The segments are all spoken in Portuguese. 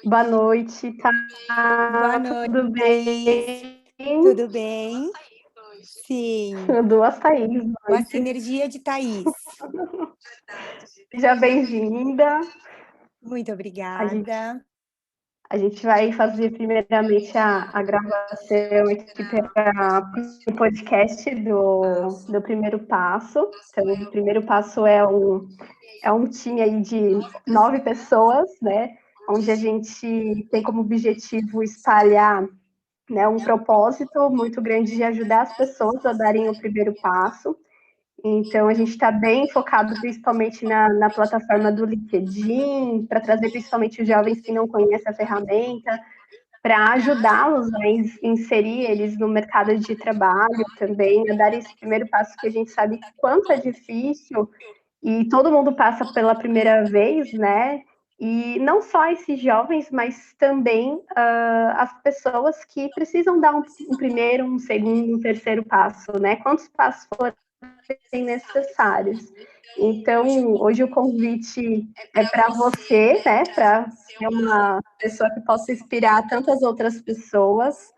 Boa noite, tá Boa noite, tudo Thaís. bem? Tudo bem? Sim, 2 Thaís, uma noite. sinergia de Thaís. Seja bem-vinda. Muito A gente, obrigada. a gente vai fazer primeiramente a gravação aqui para o podcast do Primeiro Passo. Então, o Primeiro Passo é um time aí de 9 pessoas, né? Onde a gente tem como objetivo espalhar, né, um propósito muito grande de ajudar as pessoas a darem o primeiro passo. Então, a gente está bem focado principalmente na plataforma do LinkedIn, para trazer principalmente os jovens que não conhecem a ferramenta, para ajudá-los a inserir eles no mercado de trabalho também, a dar esse primeiro passo que a gente sabe quanto é difícil e todo mundo passa pela primeira vez, né? E não só esses jovens, mas também as pessoas que precisam dar um primeiro, um segundo, um terceiro passo, né? Quantos passos forem necessários. Então, hoje o convite é para você, né? Para ser uma pessoa que possa inspirar tantas outras pessoas,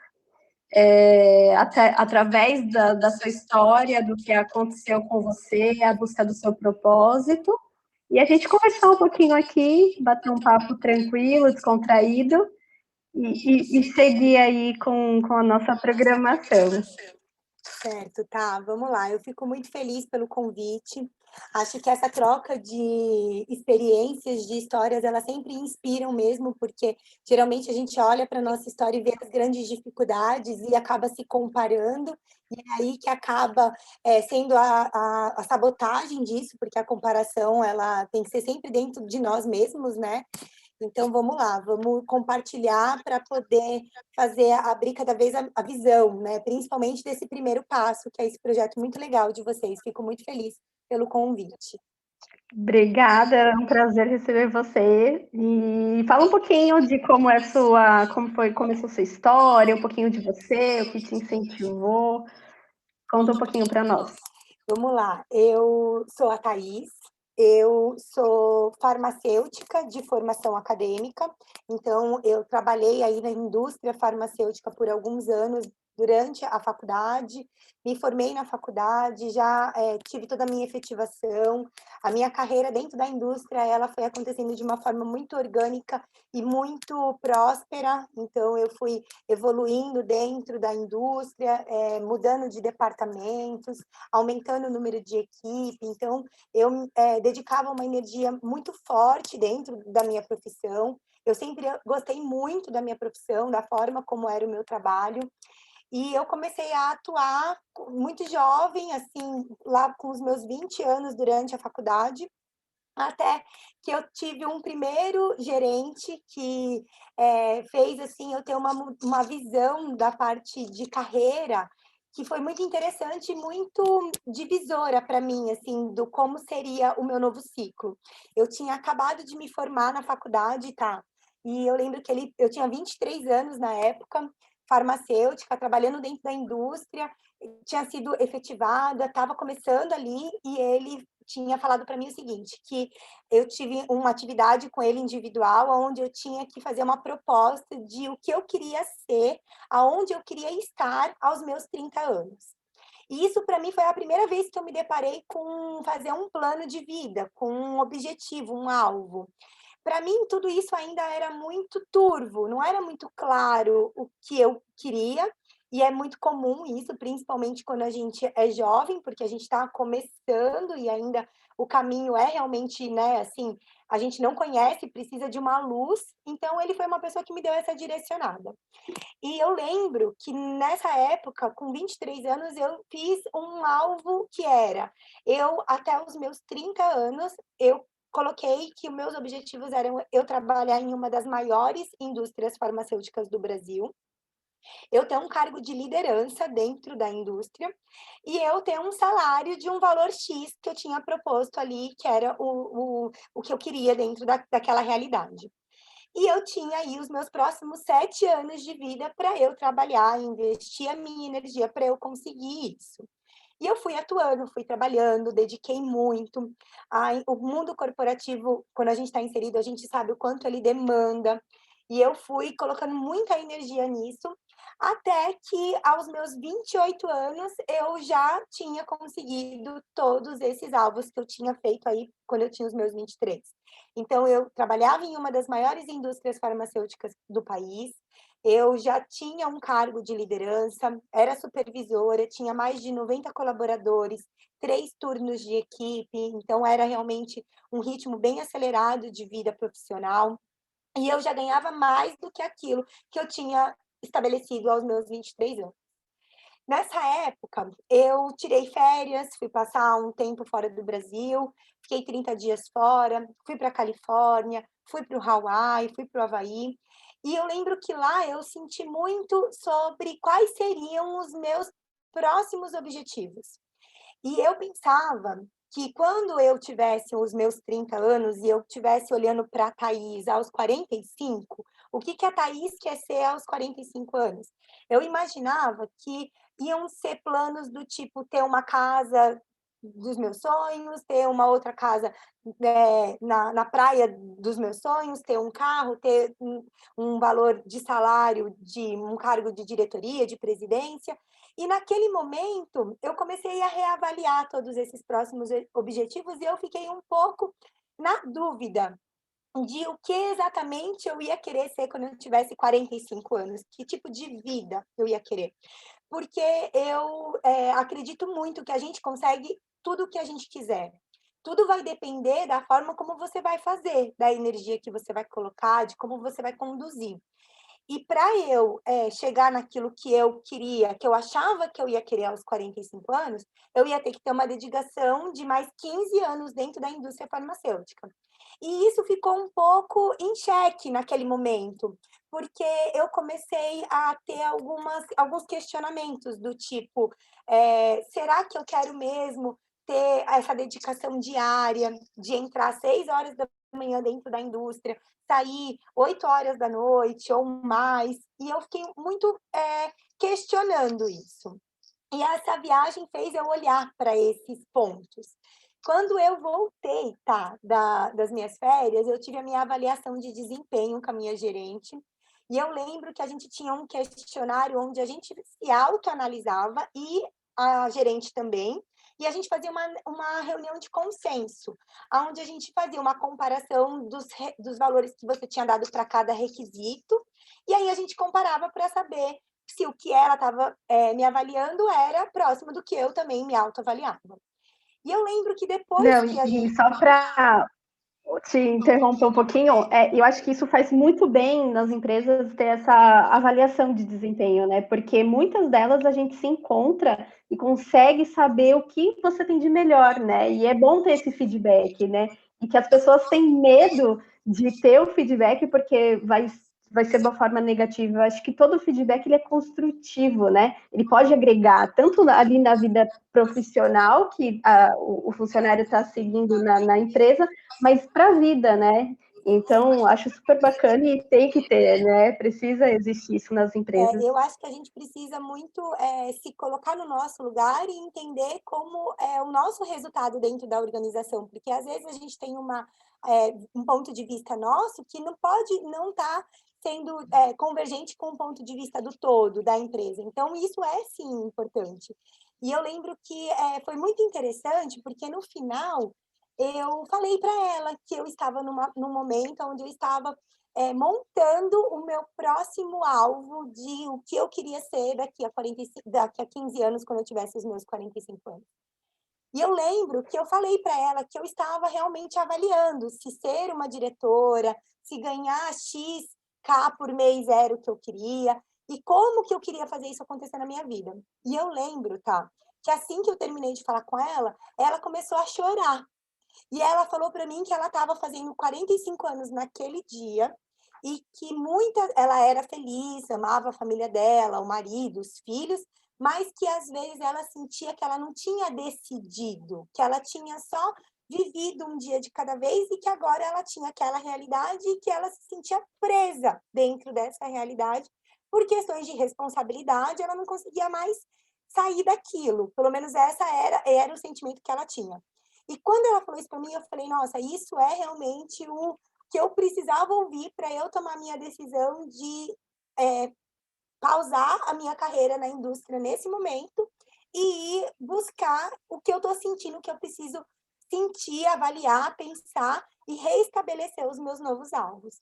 através da sua história, do que aconteceu com você, a busca do seu propósito. E a gente conversar um pouquinho aqui, bater um papo tranquilo, descontraído, e seguir aí com a nossa programação. Certo, tá, vamos lá. Eu fico muito feliz pelo convite. Acho que essa troca de experiências, de histórias, elas sempre inspiram mesmo, porque geralmente a gente olha para a nossa história e vê as grandes dificuldades e acaba se comparando, e é aí que acaba sendo a sabotagem disso, porque a comparação ela tem que ser sempre dentro de nós mesmos, né? Então vamos lá, vamos compartilhar para poder fazer abrir cada vez a visão, né? Principalmente desse primeiro passo, que é esse projeto muito legal de vocês. Fico muito feliz pelo convite. Obrigada, é um prazer receber você. E fala um pouquinho de como começou sua história, um pouquinho de você, o que te incentivou. Conta um pouquinho para nós. Vamos lá, eu sou a Thaís, eu sou farmacêutica de formação acadêmica, então eu trabalhei aí na indústria farmacêutica por alguns anos durante a faculdade, me formei na faculdade, já tive toda a minha efetivação, a minha carreira dentro da indústria, ela foi acontecendo de uma forma muito orgânica e muito próspera, então eu fui evoluindo dentro da indústria, mudando de departamentos, aumentando o número de equipe. Então, eu dedicava uma energia muito forte dentro da minha profissão. Eu sempre gostei muito da minha profissão, da forma como era o meu trabalho. E eu comecei a atuar muito jovem, assim, lá com os meus 20 anos durante a faculdade, até que eu tive um primeiro gerente que fez assim eu ter uma visão da parte de carreira que foi muito interessante e muito divisora para mim, assim, do como seria o meu novo ciclo. Eu tinha acabado de me formar na faculdade, tá? E eu lembro que eu tinha 23 anos na época, farmacêutica, trabalhando dentro da indústria, tinha sido efetivada, estava começando ali, e ele tinha falado para mim o seguinte, que eu tive uma atividade com ele individual, onde eu tinha que fazer uma proposta de o que eu queria ser, aonde eu queria estar aos meus 30 anos. E isso para mim foi a primeira vez que eu me deparei com fazer um plano de vida, com um objetivo, um alvo. Para mim, tudo isso ainda era muito turvo, não era muito claro o que eu queria, e é muito comum isso, principalmente quando a gente é jovem, porque a gente está começando e ainda o caminho é realmente, né, assim, a gente não conhece, precisa de uma luz. Então, ele foi uma pessoa que me deu essa direcionada. E eu lembro que nessa época, com 23 anos, eu fiz um alvo que era: eu, até os meus 30 anos, eu coloquei que os meus objetivos eram eu trabalhar em uma das maiores indústrias farmacêuticas do Brasil, eu ter um cargo de liderança dentro da indústria e eu ter um salário de um valor X que eu tinha proposto ali, que era o que eu queria dentro daquela realidade. E eu tinha aí os meus próximos 7 anos de vida para eu trabalhar, investir a minha energia para eu conseguir isso. E eu fui atuando, fui trabalhando, dediquei muito. O mundo corporativo, quando a gente está inserido, a gente sabe o quanto ele demanda. E eu fui colocando muita energia nisso, até que aos meus 28 anos eu já tinha conseguido todos esses alvos que eu tinha feito aí quando eu tinha os meus 23. Então eu trabalhava em uma das maiores indústrias farmacêuticas do país, eu já tinha um cargo de liderança, era supervisora, tinha mais de 90 colaboradores, 3 turnos de equipe, então era realmente um ritmo bem acelerado de vida profissional. E eu já ganhava mais do que aquilo que eu tinha estabelecido aos meus 23 anos. Nessa época, eu tirei férias, fui passar um tempo fora do Brasil, fiquei 30 dias fora, fui para a Califórnia, fui para o Hawaii, fui para o Havaí. E eu lembro que lá eu senti muito sobre quais seriam os meus próximos objetivos. E eu pensava que quando eu tivesse os meus 30 anos e eu estivesse olhando para a Thaís aos 45, o que que a Thaís quer ser aos 45 anos? Eu imaginava que iam ser planos do tipo ter uma casa dos meus sonhos, ter uma outra casa na praia dos meus sonhos, ter um carro, ter um valor de salário de um cargo de diretoria, de presidência. E naquele momento, eu comecei a reavaliar todos esses próximos objetivos e eu fiquei um pouco na dúvida de o que exatamente eu ia querer ser quando eu tivesse 45 anos, que tipo de vida eu ia querer. Porque eu acredito muito que a gente consegue tudo o que a gente quiser. Tudo vai depender da forma como você vai fazer, da energia que você vai colocar, de como você vai conduzir. E para eu, chegar naquilo que eu queria, que eu achava que eu ia querer aos 45 anos, eu ia ter que ter uma dedicação de mais 15 anos dentro da indústria farmacêutica. E isso ficou um pouco em xeque naquele momento, porque eu comecei a ter alguns questionamentos do tipo, será que eu quero mesmo ter essa dedicação diária de entrar às 6 horas da manhã dentro da indústria, sair 8 horas da noite ou mais, e eu fiquei muito questionando isso. E essa viagem fez eu olhar para esses pontos. Quando eu voltei, tá, das minhas férias, eu tive a minha avaliação de desempenho com a minha gerente, e eu lembro que a gente tinha um questionário onde a gente se autoanalisava e a gerente também, e a gente fazia uma reunião de consenso, onde a gente fazia uma comparação dos valores que você tinha dado para cada requisito, e aí a gente comparava para saber se o que ela estava me avaliando era próximo do que eu também me autoavaliava. E eu lembro que depois Não, que a e gente. só para te interromper um pouquinho, eu acho que isso faz muito bem nas empresas ter essa avaliação de desempenho, né? Porque muitas delas a gente se encontra e consegue saber o que você tem de melhor, né? E é bom ter esse feedback, né? E que as pessoas têm medo de ter o feedback porque vai ser de uma forma negativa. Eu acho que todo feedback ele é construtivo, né? Ele pode agregar tanto ali na vida profissional que o funcionário está seguindo na empresa, mas para a vida, né? Então, acho super bacana e tem que ter, né? Precisa existir isso nas empresas. Eu acho que a gente precisa muito se colocar no nosso lugar e entender como é o nosso resultado dentro da organização, porque às vezes a gente tem um ponto de vista nosso que não pode não estar sendo convergente com o ponto de vista do todo da empresa. Então, isso é sim importante. E eu lembro que foi muito interessante, porque no final eu falei para ela que eu estava num momento onde eu estava montando o meu próximo alvo de o que eu queria ser daqui a 15 anos, quando eu tivesse os meus 45 anos. E eu lembro que eu falei para ela que eu estava realmente avaliando se ser uma diretora, se ganhar X K por mês era o que eu queria, e como que eu queria fazer isso acontecer na minha vida. E eu lembro, tá, que assim que eu terminei de falar com ela começou a chorar. E ela falou para mim que ela estava fazendo 45 anos naquele dia e que ela era feliz, amava a família dela, o marido, os filhos, mas que às vezes ela sentia que ela não tinha decidido, que ela tinha só vivido um dia de cada vez e que agora ela tinha aquela realidade e que ela se sentia presa dentro dessa realidade por questões de responsabilidade, ela não conseguia mais sair daquilo. Pelo menos era o sentimento que ela tinha. E quando ela falou isso para mim, eu falei, nossa, isso é realmente o que eu precisava ouvir para eu tomar minha decisão de pausar a minha carreira na indústria nesse momento e ir buscar o que eu estou sentindo, o que eu preciso sentir, avaliar, pensar e reestabelecer os meus novos alvos.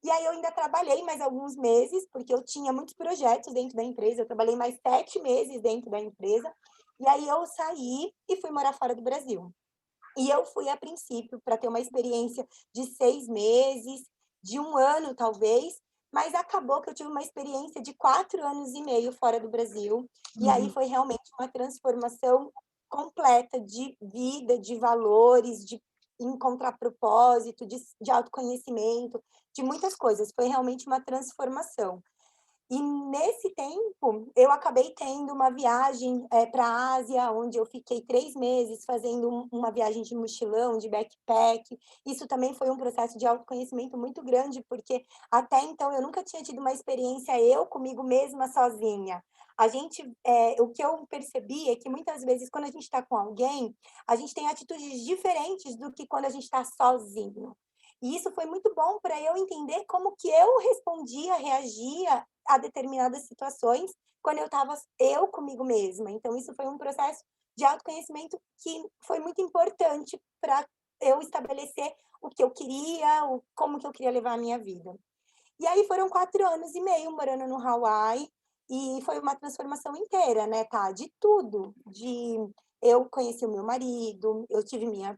E aí eu ainda trabalhei mais alguns meses, porque eu tinha muitos projetos dentro da empresa, eu trabalhei mais 7 meses dentro da empresa, e aí eu saí e fui morar fora do Brasil. E eu fui a princípio para ter uma experiência de 6 meses, de 1 ano talvez, mas acabou que eu tive uma experiência de 4 anos e meio fora do Brasil, e aí foi realmente uma transformação completa de vida, de valores, de encontrar propósito, de autoconhecimento, de muitas coisas. Foi realmente uma transformação. E nesse tempo, eu acabei tendo uma viagem para a Ásia, onde eu fiquei 3 meses fazendo uma viagem de mochilão, de backpack. Isso também foi um processo de autoconhecimento muito grande, porque até então eu nunca tinha tido uma experiência eu comigo mesma sozinha. O que eu percebi é que muitas vezes quando a gente está com alguém, a gente tem atitudes diferentes do que quando a gente está sozinho. E isso foi muito bom para eu entender como que eu respondia, reagia a determinadas situações quando eu estava eu comigo mesma. Então, isso foi um processo de autoconhecimento que foi muito importante para eu estabelecer o que eu queria, como que eu queria levar a minha vida. E aí foram 4 anos e meio morando no Hawaii, e foi uma transformação inteira, né, tá? De tudo, eu conheci o meu marido, eu tive minha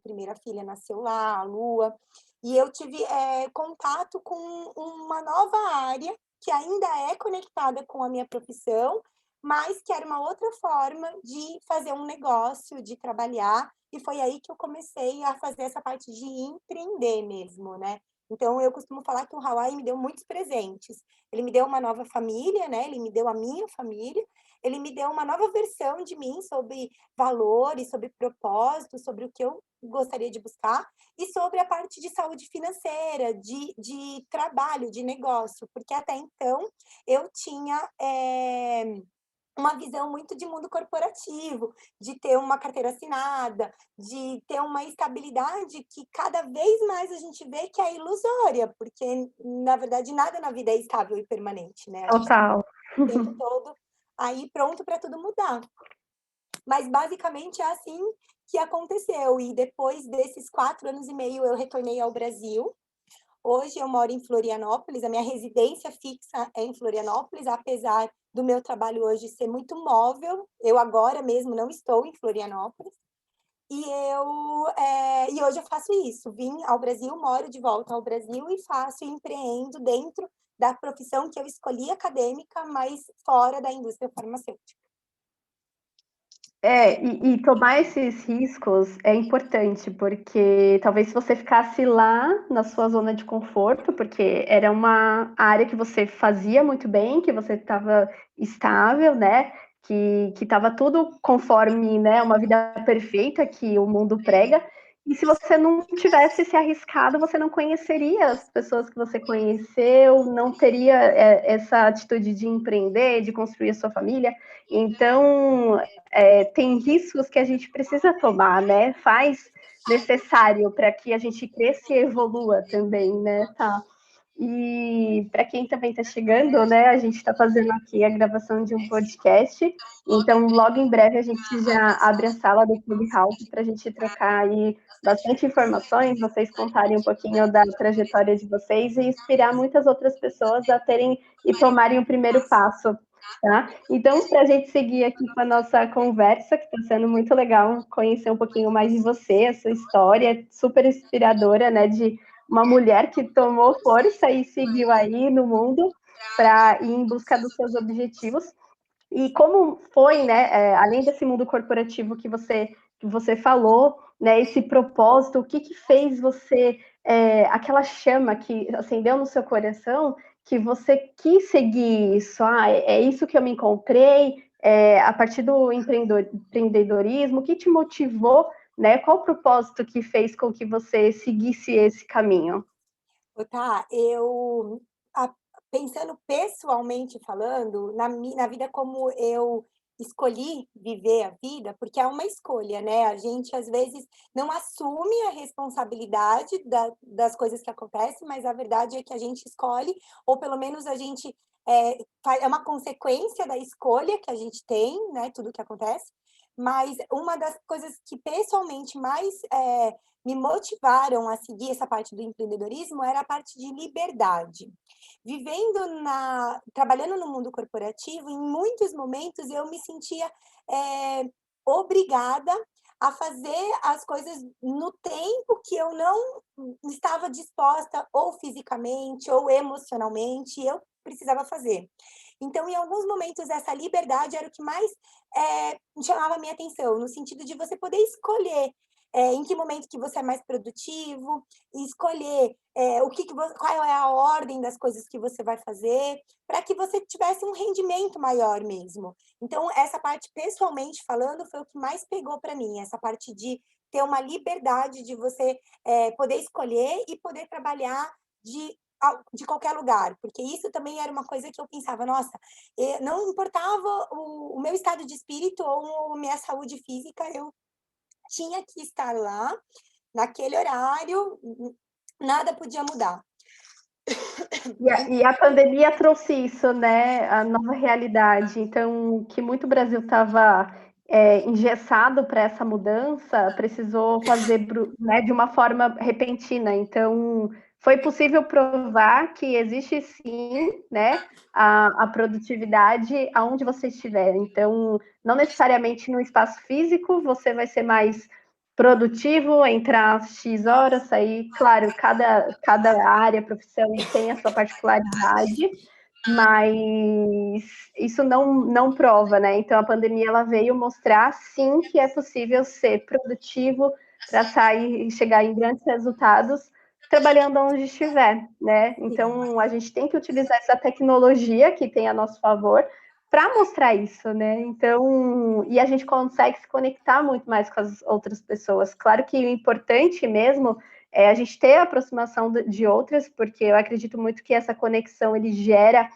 primeira filha nasceu lá, a Lua, e eu tive contato com uma nova área que ainda é conectada com a minha profissão, mas que era uma outra forma de fazer um negócio, de trabalhar, e foi aí que eu comecei a fazer essa parte de empreender mesmo, né? Então, eu costumo falar que o Hawaii me deu muitos presentes. Ele me deu uma nova família, né? Ele me deu a minha família, ele me deu uma nova versão de mim sobre valores, sobre propósito, sobre o que eu gostaria de buscar e sobre a parte de saúde financeira, de trabalho, de negócio, porque até então eu tinha uma visão muito de mundo corporativo, de ter uma carteira assinada, de ter uma estabilidade que cada vez mais a gente vê que é ilusória, porque, na verdade, nada na vida é estável e permanente, né? A gente está Total. o tempo todo aí pronto para tudo mudar. Mas, basicamente, é assim que aconteceu. E depois desses 4 anos e meio, eu retornei ao Brasil. Hoje eu moro em Florianópolis, a minha residência fixa é em Florianópolis, apesar do meu trabalho hoje ser muito móvel, eu agora mesmo não estou em Florianópolis, e hoje eu faço isso, vim ao Brasil, moro de volta ao Brasil e faço e empreendo dentro da profissão que eu escolhi acadêmica, mas fora da indústria farmacêutica. E tomar esses riscos é importante, porque talvez se você ficasse lá na sua zona de conforto, porque era uma área que você fazia muito bem, que você estava estável, né? Que estava tudo conforme, né, uma vida perfeita que o mundo prega. E se você não tivesse se arriscado, você não conheceria as pessoas que você conheceu, não teria essa atitude de empreender, de construir a sua família. Então, tem riscos que a gente precisa tomar, né? Faz necessário para que a gente cresça e evolua também, né? Tá. E para quem também está chegando, né? A gente está fazendo aqui a gravação de um podcast. Então, logo em breve a gente já abre a sala do Clubhouse para a gente trocar aí bastante informações, vocês contarem um pouquinho da trajetória de vocês e inspirar muitas outras pessoas a terem e tomarem o primeiro passo. Tá? Então, para a gente seguir aqui com a nossa conversa, que está sendo muito legal conhecer um pouquinho mais de você, a sua história, super inspiradora, né? De uma mulher que tomou força e seguiu aí no mundo para ir em busca dos seus objetivos. E como foi, né? Além desse mundo corporativo que você falou, né? Esse propósito, o que fez você aquela chama que acendeu no seu coração que você quis seguir isso? É isso que eu me encontrei a partir do empreendedorismo. O que te motivou, né? Qual o propósito que fez com que você seguisse esse caminho? Tá, pensando pessoalmente falando, na vida como eu escolhi viver a vida, porque é uma escolha, né? A gente, às vezes, não assume a responsabilidade das coisas que acontecem, mas a verdade é que a gente escolhe, ou pelo menos a gente é uma consequência da escolha que a gente tem, né? Tudo que acontece. Mas uma das coisas que pessoalmente mais me motivaram a seguir essa parte do empreendedorismo era a parte de liberdade. Trabalhando no mundo corporativo, em muitos momentos eu me sentia obrigada a fazer as coisas no tempo que eu não estava disposta, ou fisicamente, ou emocionalmente, eu precisava fazer. Então, em alguns momentos, essa liberdade era o que mais chamava a minha atenção, no sentido de você poder escolher em que momento que você é mais produtivo, e escolher qual é a ordem das coisas que você vai fazer, para que você tivesse um rendimento maior mesmo. Então, essa parte, pessoalmente falando, foi o que mais pegou para mim, essa parte de ter uma liberdade de você poder escolher e poder trabalhar de qualquer lugar, porque isso também era uma coisa que eu pensava, nossa, não importava o meu estado de espírito ou minha saúde física, eu tinha que estar lá, naquele horário, nada podia mudar. E a pandemia trouxe isso, né? A nova realidade. Então, que muito Brasil estava engessado para essa mudança, precisou fazer, né, de uma forma repentina. Então, foi possível provar que existe sim, né, a produtividade aonde você estiver. Então, não necessariamente no espaço físico você vai ser mais produtivo, entrar X horas, sair. Claro, cada área, profissão tem a sua particularidade, mas isso não prova, né? Então a pandemia ela veio mostrar sim que é possível ser produtivo para sair e chegar em grandes resultados trabalhando onde estiver, né? Então a gente tem que utilizar essa tecnologia que tem a nosso favor para mostrar isso, né? Então, e a gente consegue se conectar muito mais com as outras pessoas. Claro que o importante mesmo é a gente ter a aproximação de outras, porque eu acredito muito que essa conexão ele gera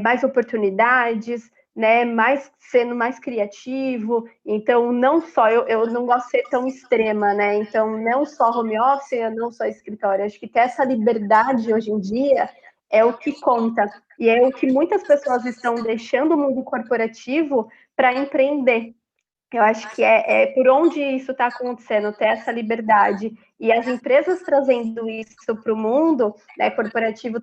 mais oportunidades, né? Mais sendo mais criativo. Então, não só eu não gosto de ser tão extrema, né? Então, não só home office, não só escritório. Acho que ter essa liberdade hoje em dia é o que conta. E é o que muitas pessoas estão deixando o mundo corporativo para empreender. Eu acho que é por onde isso está acontecendo, ter essa liberdade. E as empresas trazendo isso para o mundo, né, corporativo,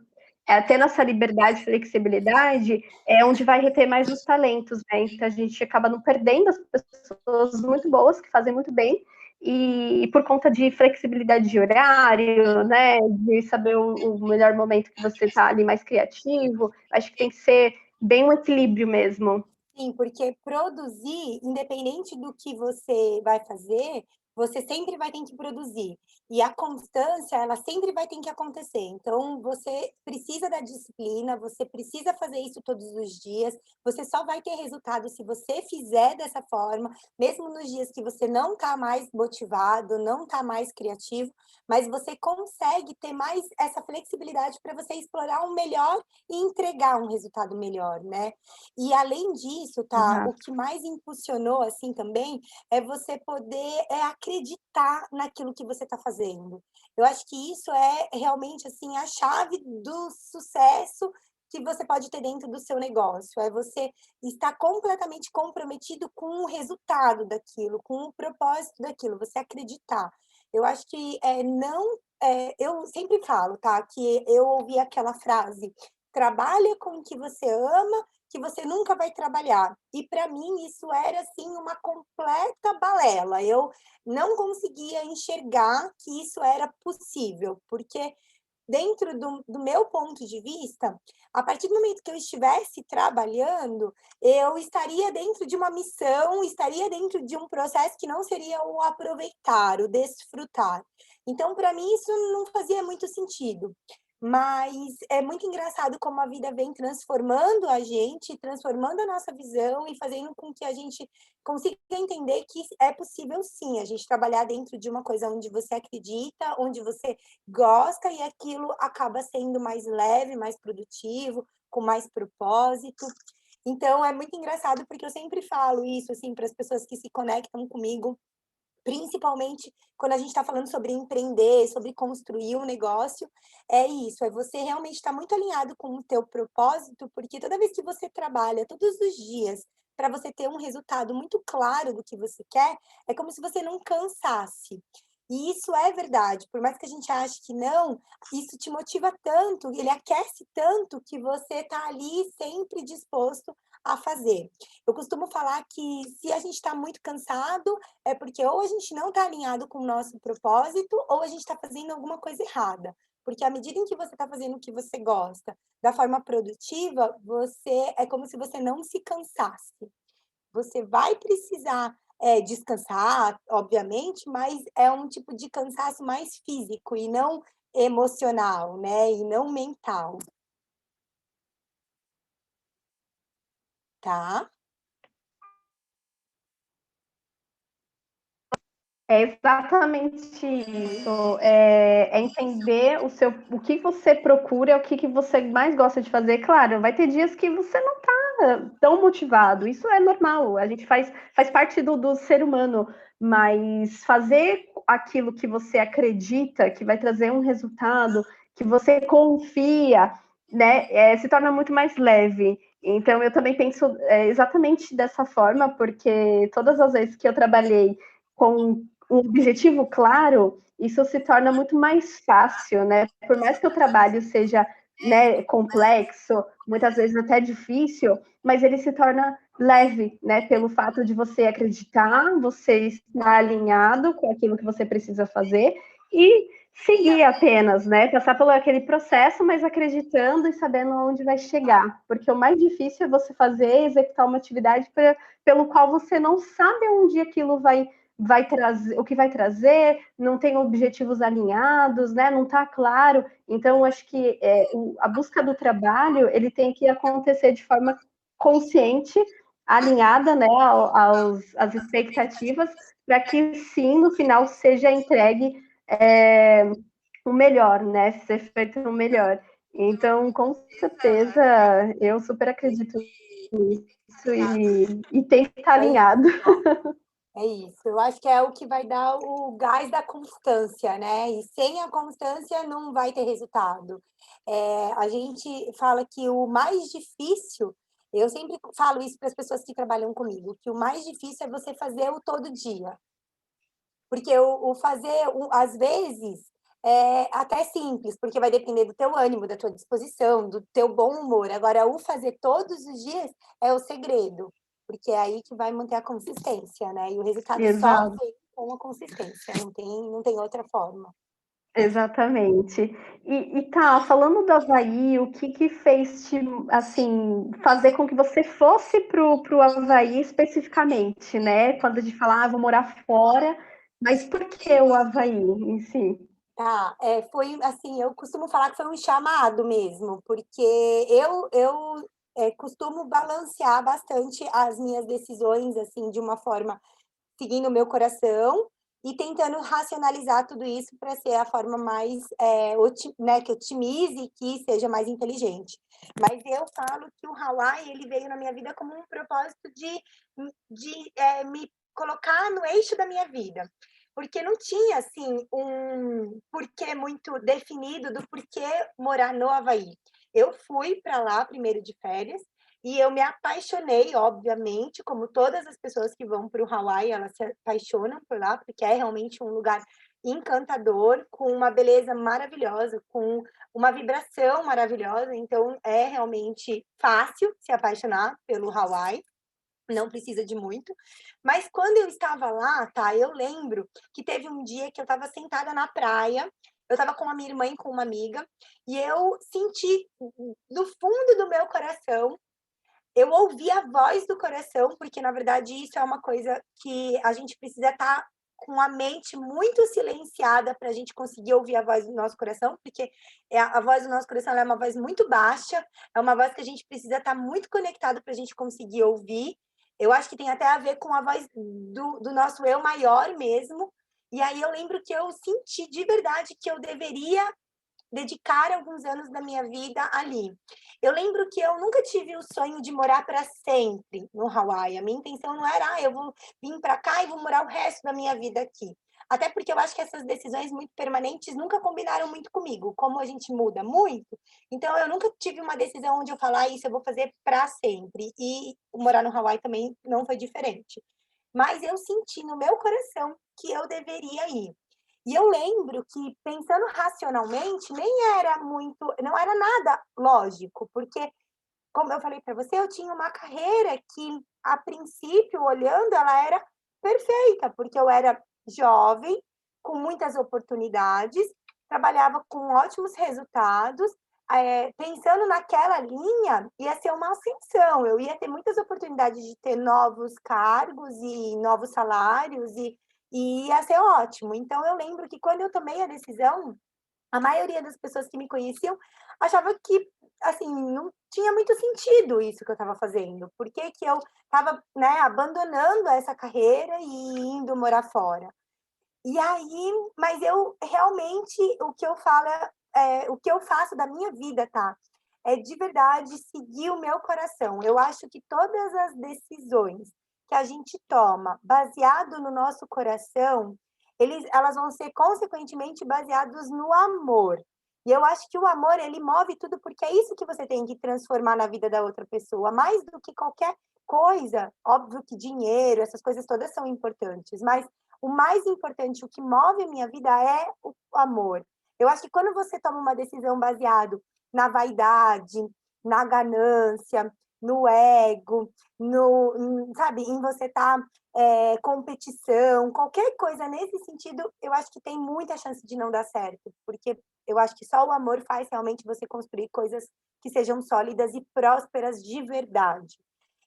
tendo essa liberdade, flexibilidade, é onde vai reter mais os talentos, né? Então a gente acaba não perdendo as pessoas muito boas, que fazem muito bem, e por conta de flexibilidade de horário, né, de saber o melhor momento que você está ali mais criativo, acho que tem que ser bem um equilíbrio mesmo. Sim, porque produzir, independente do que você vai fazer, você sempre vai ter que produzir. E a constância, ela sempre vai ter que acontecer. Então, você precisa da disciplina, você precisa fazer isso todos os dias. Você só vai ter resultado se você fizer dessa forma, mesmo nos dias que você não está mais motivado, não está mais criativo, mas você consegue ter mais essa flexibilidade para você explorar o melhor e entregar um resultado melhor, né? E além disso, tá, o Exato. que mais impulsionou, assim, também, é você poder, acreditar naquilo que você está fazendo. Eu acho que isso é realmente, assim, a chave do sucesso que você pode ter dentro do seu negócio, é você estar completamente comprometido com o resultado daquilo, com o propósito daquilo, você acreditar. Eu acho que, não eu sempre falo, tá, que eu ouvi aquela frase: "Trabalha com o que você ama, que você nunca vai trabalhar". E para mim isso era, assim, uma completa balela, eu não conseguia enxergar que isso era possível, porque dentro do meu ponto de vista, a partir do momento que eu estivesse trabalhando, eu estaria dentro de uma missão, estaria dentro de um processo que não seria o aproveitar, o desfrutar. Então, para mim, isso não fazia muito sentido. Mas é muito engraçado como a vida vem transformando a gente, transformando a nossa visão e fazendo com que a gente consiga entender que é possível sim, a gente trabalhar dentro de uma coisa onde você acredita, onde você gosta e aquilo acaba sendo mais leve, mais produtivo, com mais propósito. Então, é muito engraçado, porque eu sempre falo isso, assim, para as pessoas que se conectam comigo, principalmente quando a gente está falando sobre empreender, sobre construir um negócio, é isso, é você realmente estar muito alinhado com o teu propósito, porque toda vez que você trabalha todos os dias para você ter um resultado muito claro do que você quer, é como se você não cansasse. E isso é verdade, por mais que a gente ache que não, isso te motiva tanto, ele aquece tanto que você está ali sempre disposto a fazer. Eu costumo falar que se a gente está muito cansado, é porque ou a gente não está alinhado com o nosso propósito, ou a gente está fazendo alguma coisa errada. Porque à medida em que você está fazendo o que você gosta, da forma produtiva, você é como se você não se cansasse. Você vai precisar, descansar, obviamente, mas é um tipo de cansaço mais físico e não emocional, né, e não mental, tá? É exatamente isso. É entender o que você procura, o que você mais gosta de fazer. Claro, vai ter dias que você não está tão motivado. Isso é normal. A gente faz parte do ser humano. Mas fazer aquilo que você acredita que vai trazer um resultado, que você confia, né, se torna muito mais leve. Então, eu também penso exatamente dessa forma, porque todas as vezes que eu trabalhei com um objetivo claro, isso se torna muito mais fácil, né? Por mais que o trabalho seja, né, complexo, muitas vezes até difícil, mas ele se torna leve, né? Pelo fato de você acreditar, você estar alinhado com aquilo que você precisa fazer e seguir apenas, né? Passar por aquele processo, mas acreditando e sabendo onde vai chegar. Porque o mais difícil é você fazer, executar uma atividade pelo qual você não sabe onde aquilo vai trazer, o que vai trazer, não tem objetivos alinhados, né? Não está claro. Então, acho que a busca do trabalho ele tem que acontecer de forma consciente, alinhada, né, às expectativas, para que sim, no final seja entregue o melhor, né? Ser feito o melhor. Então, com certeza, eu super acredito nisso e tem que estar É isso. alinhado. É isso, eu acho que é o que vai dar o gás da constância, né? E sem a constância não vai ter resultado. A gente fala que o mais difícil, eu sempre falo isso para as pessoas que trabalham comigo, que o mais difícil é você fazer o todo dia. Porque o fazer, às vezes, é até simples, porque vai depender do teu ânimo, da tua disposição, do teu bom humor. Agora, o fazer todos os dias é o segredo, porque é aí que vai manter a consistência, né? E o resultado só Exato. vem com a consistência, não tem outra forma. Exatamente. E tá, falando do Havaí, o que fez te, assim, fazer com que você fosse pro Havaí especificamente, né? Quando de falar, vou morar fora, mas por que o Havaí em si? Tá, foi assim, eu costumo falar que foi um chamado mesmo, porque eu costumo balancear bastante as minhas decisões, assim, de uma forma seguindo o meu coração e tentando racionalizar tudo isso para ser a forma mais, né, que otimize e que seja mais inteligente. Mas eu falo que o Hawaii, ele veio na minha vida como um propósito de me colocar no eixo da minha vida, porque não tinha, assim, um porquê muito definido do porquê morar no Havaí. Eu fui para lá primeiro de férias, e eu me apaixonei, obviamente, como todas as pessoas que vão para o Hawaii, elas se apaixonam por lá, porque é realmente um lugar encantador, com uma beleza maravilhosa, com uma vibração maravilhosa. Então, é realmente fácil se apaixonar pelo Hawaii, não precisa de muito. Mas quando eu estava lá, tá, eu lembro que teve um dia que eu estava sentada na praia, eu estava com a minha irmã e com uma amiga, e eu senti do fundo do meu coração, eu ouvi a voz do coração, porque na verdade isso é uma coisa que a gente precisa estar com a mente muito silenciada para a gente conseguir ouvir a voz do nosso coração, porque a voz do nosso coração é uma voz muito baixa, é uma voz que a gente precisa estar muito conectado para a gente conseguir ouvir. Eu acho que tem até a ver com a voz do nosso eu maior mesmo. E aí eu lembro que eu senti de verdade que eu deveria dedicar alguns anos da minha vida ali. Eu lembro que eu nunca tive o sonho de morar para sempre no Hawaii. A minha intenção não era, eu vou vir para cá e vou morar o resto da minha vida aqui. Até porque eu acho que essas decisões muito permanentes nunca combinaram muito comigo. Como a gente muda muito, então eu nunca tive uma decisão onde eu falar isso eu vou fazer para sempre. E morar no Hawaii também não foi diferente. Mas eu senti no meu coração que eu deveria ir. E eu lembro que, pensando racionalmente, nem era muito, não era nada lógico, porque, como eu falei para você, eu tinha uma carreira que, a princípio, olhando, ela era perfeita, porque eu era jovem, com muitas oportunidades, trabalhava com ótimos resultados, pensando naquela linha, ia ser uma ascensão, eu ia ter muitas oportunidades de ter novos cargos e novos salários, e ia ser ótimo. Então, eu lembro que quando eu tomei a decisão, a maioria das pessoas que me conheciam achava que, assim, não tinha muito sentido isso que eu estava fazendo. Por que que eu estava, né, abandonando essa carreira e indo morar fora? E aí, mas eu realmente, o que eu falo o que eu faço da minha vida, tá? É de verdade seguir o meu coração. Eu acho que todas as decisões que a gente toma baseado no nosso coração, elas vão ser consequentemente baseados no amor. E eu acho que o amor, ele move tudo, porque é isso que você tem que transformar na vida da outra pessoa, mais do que qualquer coisa. Óbvio que dinheiro, essas coisas todas são importantes, mas o mais importante, o que move a minha vida é o amor. Eu acho que quando você toma uma decisão baseado na vaidade, na ganância, no ego, sabe, em você estar competição, qualquer coisa nesse sentido, eu acho que tem muita chance de não dar certo, porque eu acho que só o amor faz realmente você construir coisas que sejam sólidas e prósperas de verdade.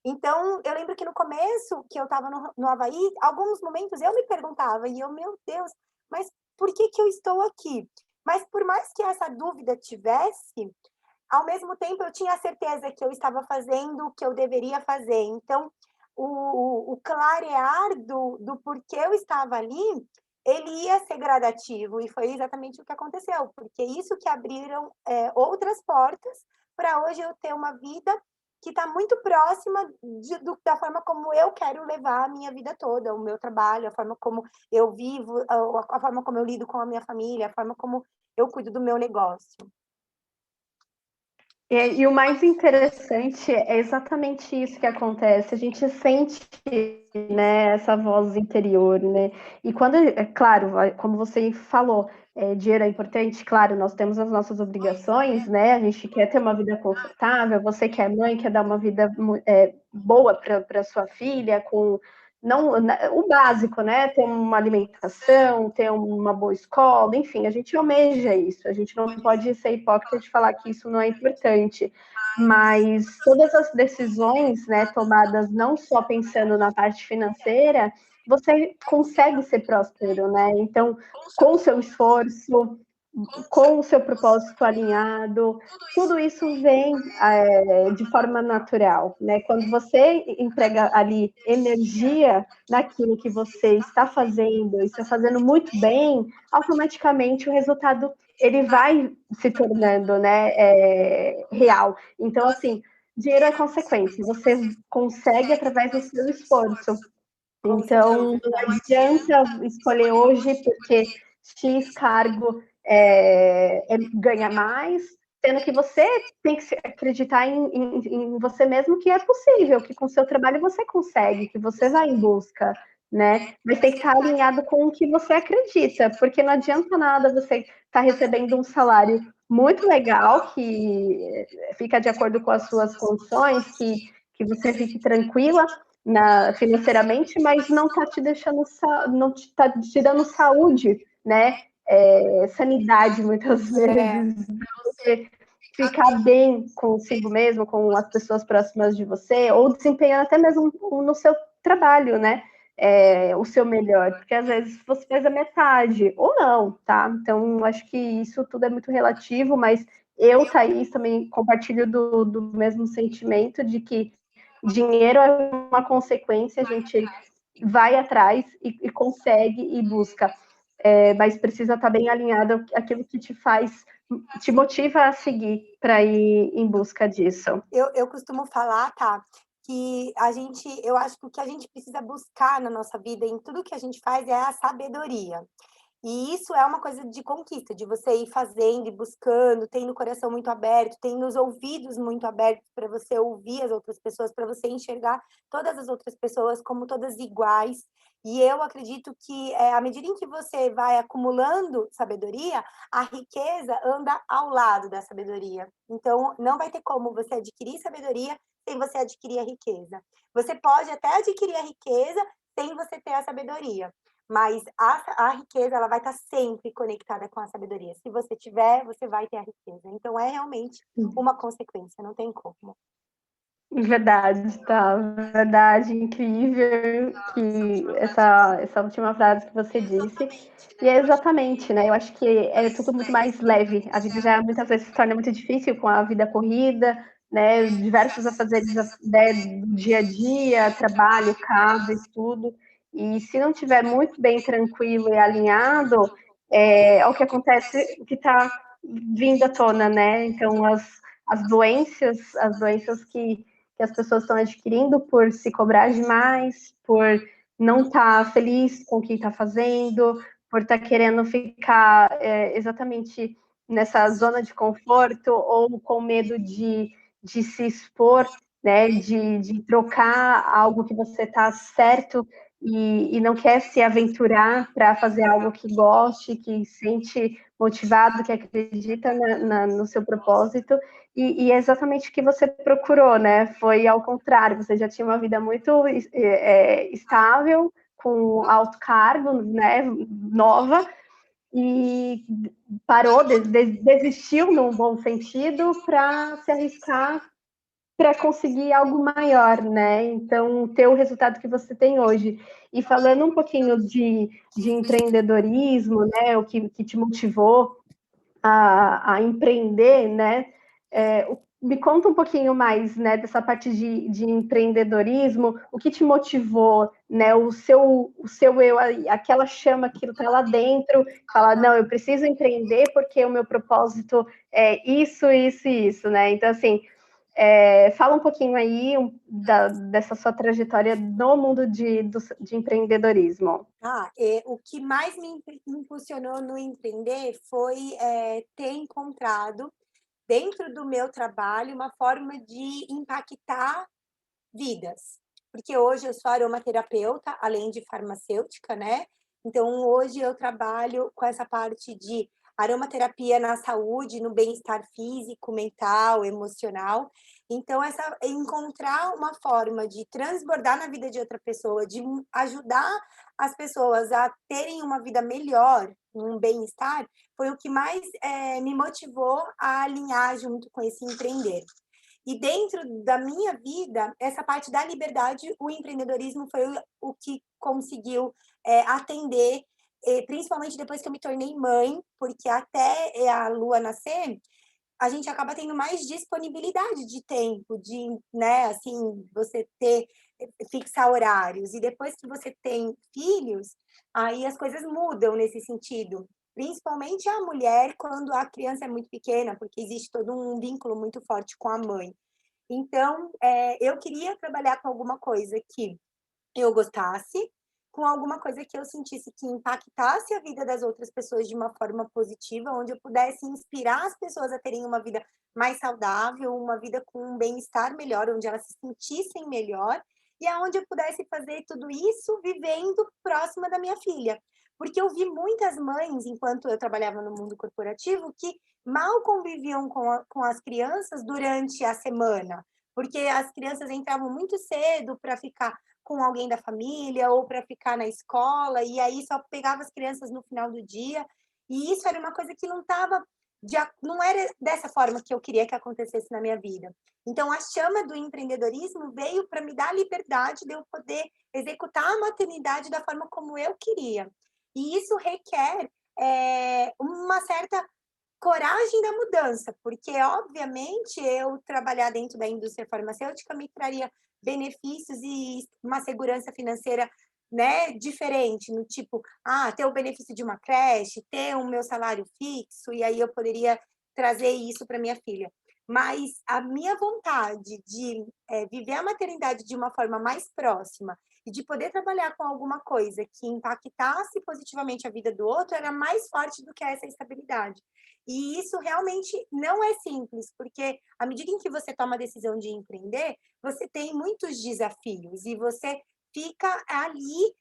Então, eu lembro que no começo, que eu estava no Havaí, alguns momentos eu me perguntava, e eu, meu Deus, mas por que que eu estou aqui? Mas por mais que essa dúvida tivesse, ao mesmo tempo eu tinha a certeza que eu estava fazendo o que eu deveria fazer. Então, o clarear do porquê eu estava ali, ele ia ser gradativo, e foi exatamente o que aconteceu, porque isso que abriram outras portas para hoje eu ter uma vida que está muito próxima da forma como eu quero levar a minha vida toda, o meu trabalho, a forma como eu vivo, a forma como eu lido com a minha família, a forma como eu cuido do meu negócio. E o mais interessante é exatamente isso que acontece. A gente sente, né, essa voz interior, né? E quando, é claro, como você falou, dinheiro é importante, claro, nós temos as nossas obrigações, né? A gente quer ter uma vida confortável, você que é mãe, quer dar uma vida boa para sua filha, com não, o básico, né? Ter uma alimentação, ter uma boa escola, enfim, a gente almeja isso. A gente não pode ser hipócrita de falar que isso não é importante. Mas todas as decisões, né, tomadas não só pensando na parte financeira, você consegue ser próspero, né? Então, com o seu esforço, com o seu propósito alinhado, tudo isso vem de forma natural, né? Quando você entrega ali energia naquilo que você está fazendo, e está fazendo muito bem, automaticamente o resultado ele vai se tornando, né, real. Então, assim, dinheiro é consequência. Você consegue através do seu esforço. Então, não adianta escolher hoje porque X cargo ganha mais, sendo que você tem que acreditar em você mesmo que é possível, que com o seu trabalho você consegue, que você vai em busca, né? Mas tem que estar alinhado com o que você acredita, porque não adianta nada você estar recebendo um salário muito legal, que fica de acordo com as suas condições, que você fique tranquila, financeiramente, mas não está te deixando, não está te dando saúde, né? Sanidade, muitas vezes, você ficar bem consigo mesmo, com as pessoas próximas de você, ou desempenhando até mesmo no seu trabalho, né? O seu melhor, porque às vezes você faz a metade, ou não, tá? Então, acho que isso tudo é muito relativo, mas eu, Thaís, também compartilho do mesmo sentimento de que dinheiro é uma consequência, a gente vai atrás e consegue e busca. mas precisa estar bem alinhado aquilo que te motiva a seguir para ir em busca disso. Eu costumo falar, tá, que eu acho que o que a gente precisa buscar na nossa vida, em tudo que a gente faz, é a sabedoria. E isso é uma coisa de conquista, de você ir fazendo e buscando, tendo o coração muito aberto, tendo os ouvidos muito abertos para você ouvir as outras pessoas, para você enxergar todas as outras pessoas como todas iguais. E eu acredito que, à medida em que você vai acumulando sabedoria, a riqueza anda ao lado da sabedoria. Então, não vai ter como você adquirir sabedoria sem você adquirir a riqueza. Você pode até adquirir a riqueza sem você ter a sabedoria, mas a riqueza, ela vai estar sempre conectada com a sabedoria. Se você tiver, você vai ter a riqueza. Então, é realmente uma consequência, não tem como. Verdade, tá? Verdade, incrível que essa última frase que você disse. E é exatamente, né? Eu acho que é tudo muito mais leve. A vida já muitas vezes se torna muito difícil com a vida corrida, né? Diversos afazeres, né, do dia a dia, trabalho, casa, estudo. E se não tiver muito bem tranquilo e alinhado, é o que acontece, o que está vindo à tona, né? Então, as doenças que as pessoas estão adquirindo por se cobrar demais, por não estar feliz com o que está fazendo, por estar querendo ficar exatamente nessa zona de conforto ou com medo de se expor, né, de trocar algo que você está certo e não quer se aventurar para fazer algo que goste, que sente motivado, que acredita no seu propósito. E é exatamente o que você procurou, né? Foi ao contrário, você já tinha uma vida muito estável, com alto cargo, né? Nova, e parou, desistiu num bom sentido para se arriscar para conseguir algo maior, né? Então, ter o resultado que você tem hoje. E falando um pouquinho de empreendedorismo, né? O que te motivou a empreender, né? Me conta um pouquinho mais, né, dessa parte de empreendedorismo, o que te motivou, né, o seu eu, aquela chama que está lá dentro, falar, não, eu preciso empreender porque o meu propósito é isso, isso e isso, né? Então, assim, fala um pouquinho aí dessa sua trajetória no mundo de empreendedorismo. O que mais me impulsionou no empreender foi ter encontrado, dentro do meu trabalho, uma forma de impactar vidas. Porque hoje eu sou aromaterapeuta, além de farmacêutica, né? Então, hoje eu trabalho com essa parte de aromaterapia na saúde, no bem-estar físico, mental, emocional. Então, encontrar uma forma de transbordar na vida de outra pessoa, de ajudar as pessoas a terem uma vida melhor, um bem-estar, foi o que mais me motivou a alinhar junto com esse empreender. E dentro da minha vida, essa parte da liberdade, o empreendedorismo foi o que conseguiu atender, principalmente depois que eu me tornei mãe, porque até a Lua nascer, a gente acaba tendo mais disponibilidade de tempo, de, né, assim, você fixar horários. E depois que você tem filhos, aí as coisas mudam nesse sentido. Principalmente a mulher quando a criança é muito pequena, porque existe todo um vínculo muito forte com a mãe. Então, eu queria trabalhar com alguma coisa que eu gostasse, com alguma coisa que eu sentisse que impactasse a vida das outras pessoas de uma forma positiva, onde eu pudesse inspirar as pessoas a terem uma vida mais saudável, uma vida com um bem-estar melhor, onde elas se sentissem melhor, e aonde eu pudesse fazer tudo isso vivendo próxima da minha filha. Porque eu vi muitas mães, enquanto eu trabalhava no mundo corporativo, que mal conviviam com as crianças durante a semana, porque as crianças entravam muito cedo para ficar com alguém da família ou para ficar na escola, e aí só pegava as crianças no final do dia. E isso era uma coisa que não era dessa forma que eu queria que acontecesse na minha vida. Então, a chama do empreendedorismo veio para me dar a liberdade de eu poder executar a maternidade da forma como eu queria. E isso requer uma certa coragem da mudança, porque, obviamente, eu trabalhar dentro da indústria farmacêutica me traria benefícios e uma segurança financeira né, diferente, no tipo, ter o benefício de uma creche, ter o meu salário fixo, e aí eu poderia trazer isso para minha filha. Mas a minha vontade de viver a maternidade de uma forma mais próxima e de poder trabalhar com alguma coisa que impactasse positivamente a vida do outro era mais forte do que essa estabilidade. E isso realmente não é simples, porque à medida em que você toma a decisão de empreender, você tem muitos desafios e você fica ali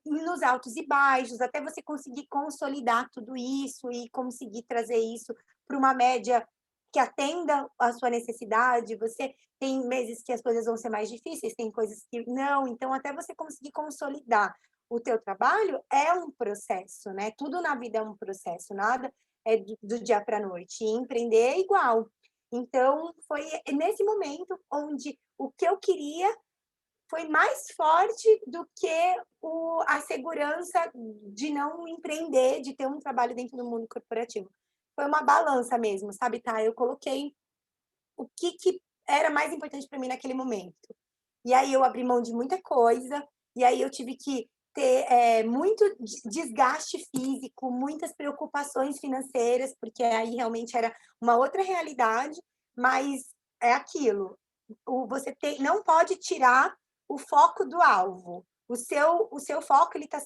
nos altos e baixos, até você conseguir consolidar tudo isso e conseguir trazer isso para uma média que atenda à sua necessidade. Você tem meses que as coisas vão ser mais difíceis, tem coisas que não. Então, até você conseguir consolidar o teu trabalho é um processo, né? Tudo na vida é um processo, nada é do dia para a noite. E empreender é igual. Então, foi nesse momento onde o que eu queria foi mais forte do que a segurança de não empreender, de ter um trabalho dentro do mundo corporativo. Foi uma balança mesmo, sabe, tá? Eu coloquei o que era mais importante para mim naquele momento. E aí eu abri mão de muita coisa, e aí eu tive que ter muito desgaste físico, muitas preocupações financeiras, porque aí realmente era uma outra realidade, mas é aquilo. Você não pode tirar o foco do alvo. O seu foco, ele tá,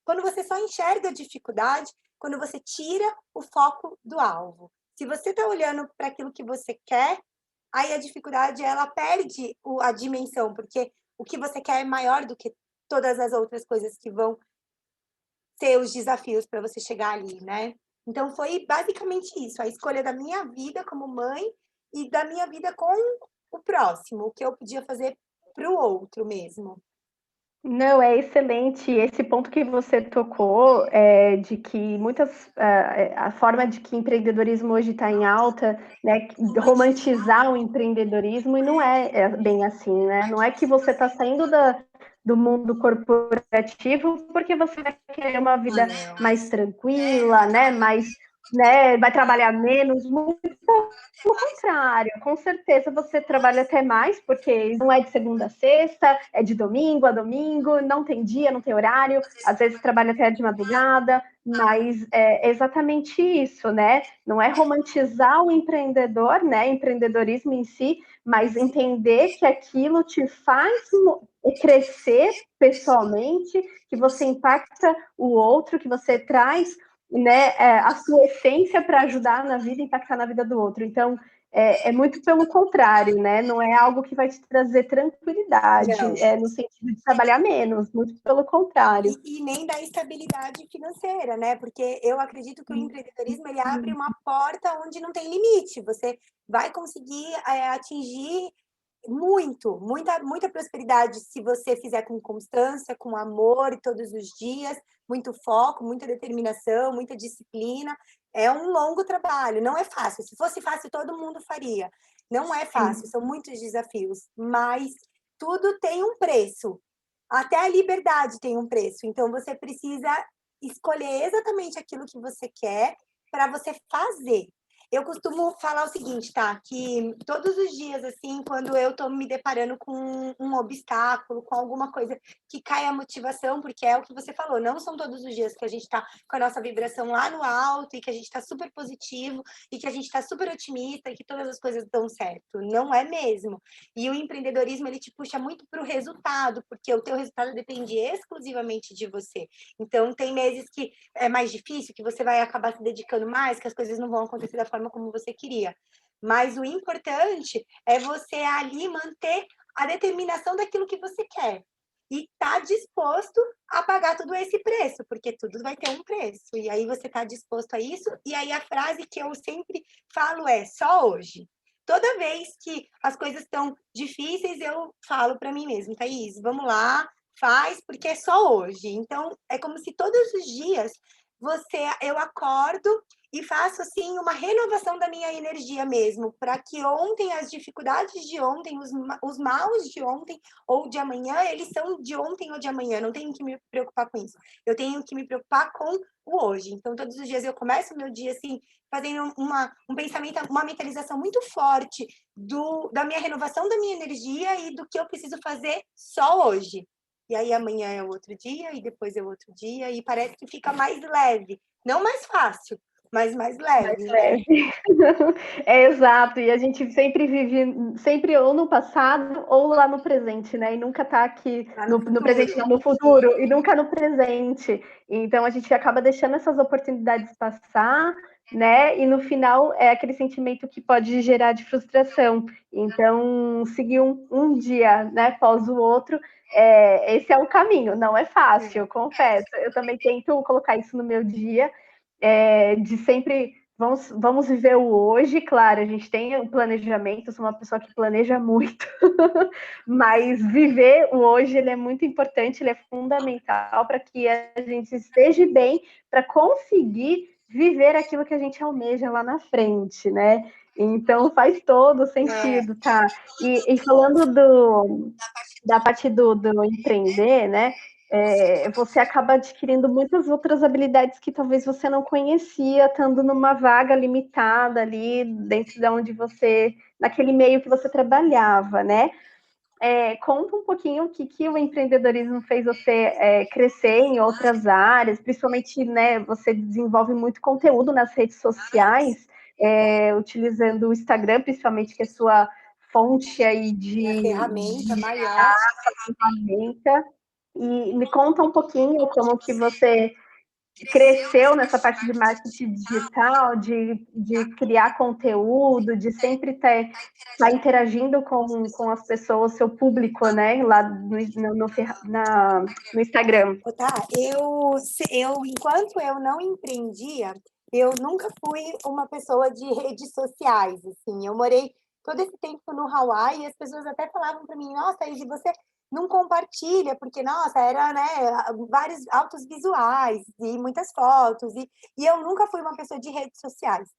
quando você só enxerga a dificuldade, quando você tira o foco do alvo. Se você está olhando para aquilo que você quer, aí a dificuldade ela perde a dimensão, porque o que você quer é maior do que todas as outras coisas que vão ser os desafios para você chegar ali, né? Então foi basicamente isso, a escolha da minha vida como mãe e da minha vida com o próximo, o que eu podia fazer para o outro mesmo. Não, é excelente. Esse ponto que você tocou, de que a forma de que empreendedorismo hoje está em alta, né, romantizar o empreendedorismo, e não é bem assim, né? Não é que você está saindo do mundo corporativo porque você vai querer uma vida mais tranquila, né, vai trabalhar menos, muito pelo contrário, com certeza você trabalha até mais, porque não é de segunda a sexta, é de domingo a domingo, não tem dia, não tem horário, às vezes trabalha até de madrugada, mas é exatamente isso, né? Não é romantizar o empreendedor, né? Empreendedorismo em si, mas entender que aquilo te faz crescer pessoalmente, que você impacta o outro, que você traz, né, a sua essência para ajudar na vida, impactar na vida do outro. Então, é muito pelo contrário, né? Não é algo que vai te trazer tranquilidade, no sentido de trabalhar menos, muito pelo contrário. E nem da estabilidade financeira, né? Porque eu acredito que o empreendedorismo ele abre uma porta onde não tem limite. Você vai conseguir atingir muita prosperidade se você fizer com constância, com amor todos os dias, muito foco, muita determinação, muita disciplina. É um longo trabalho, não é fácil. Se fosse fácil, todo mundo faria. Não é fácil, são muitos desafios, mas tudo tem um preço. Até a liberdade tem um preço. Então você precisa escolher exatamente aquilo que você quer para você fazer. Eu costumo falar o seguinte, tá? Que todos os dias, assim, quando eu tô me deparando com um obstáculo, com alguma coisa que cai a motivação, porque é o que você falou, não são todos os dias que a gente tá com a nossa vibração lá no alto e que a gente tá super positivo e que a gente tá super otimista e que todas as coisas dão certo. Não é mesmo. E o empreendedorismo, ele te puxa muito para o resultado, porque o teu resultado depende exclusivamente de você. Então, tem meses que é mais difícil, que você vai acabar se dedicando mais, que as coisas não vão acontecer da forma como você queria. Mas o importante é você ali manter a determinação daquilo que você quer. E tá disposto a pagar todo esse preço, porque tudo vai ter um preço. E aí você tá disposto a isso. E aí a frase que eu sempre falo é só hoje. Toda vez que as coisas estão difíceis, eu falo para mim mesmo, Thaís, vamos lá, faz, porque é só hoje. Então, é como se todos os dias eu acordo e faço assim uma renovação da minha energia mesmo, para que ontem as dificuldades de ontem, os maus de ontem ou de amanhã, eles são de ontem ou de amanhã, não tenho que me preocupar com isso. Eu tenho que me preocupar com o hoje. Então, todos os dias eu começo o meu dia assim, fazendo um pensamento, uma mentalização muito forte da minha renovação da minha energia e do que eu preciso fazer só hoje. e aí amanhã é outro dia, e depois é outro dia, e parece que fica mais leve. Não mais fácil, mas mais leve, né? É exato, e a gente sempre vive, sempre ou no passado ou lá no presente, né? E nunca tá aqui Lá no presente, não, no futuro, e nunca no presente. Então a gente acaba deixando essas oportunidades passar, né? E no final é aquele sentimento que pode gerar de frustração. Então, seguir um dia, né, após o outro, esse é o caminho, não é fácil, eu confesso. Eu também tento colocar isso no meu dia, de sempre vamos viver o hoje, claro, a gente tem o planejamento, eu sou uma pessoa que planeja muito, mas viver o hoje ele é muito importante, ele é fundamental para que a gente esteja bem, para conseguir viver aquilo que a gente almeja lá na frente, né? Então faz todo sentido, tá? E falando da parte do empreender, né? Você acaba adquirindo muitas outras habilidades que talvez você não conhecia, estando numa vaga limitada ali dentro de onde você, naquele meio que você trabalhava, né? Conta um pouquinho o que o empreendedorismo fez você crescer em outras áreas, principalmente, né? Você desenvolve muito conteúdo nas redes sociais, utilizando o Instagram, principalmente, que é sua fonte aí Minha ferramenta maior. ferramenta. E me conta um pouquinho como que você cresceu nessa parte de marketing digital, de criar conteúdo, de sempre estar interagindo com as pessoas, seu público, né, lá no Instagram. Tá, enquanto eu não empreendia, eu nunca fui uma pessoa de redes sociais, assim, eu morei todo esse tempo no Hawaii e as pessoas até falavam para mim, nossa, Izzy, você não compartilha, porque, nossa, era, né, vários altos visuais e muitas fotos, e eu nunca fui uma pessoa de redes sociais.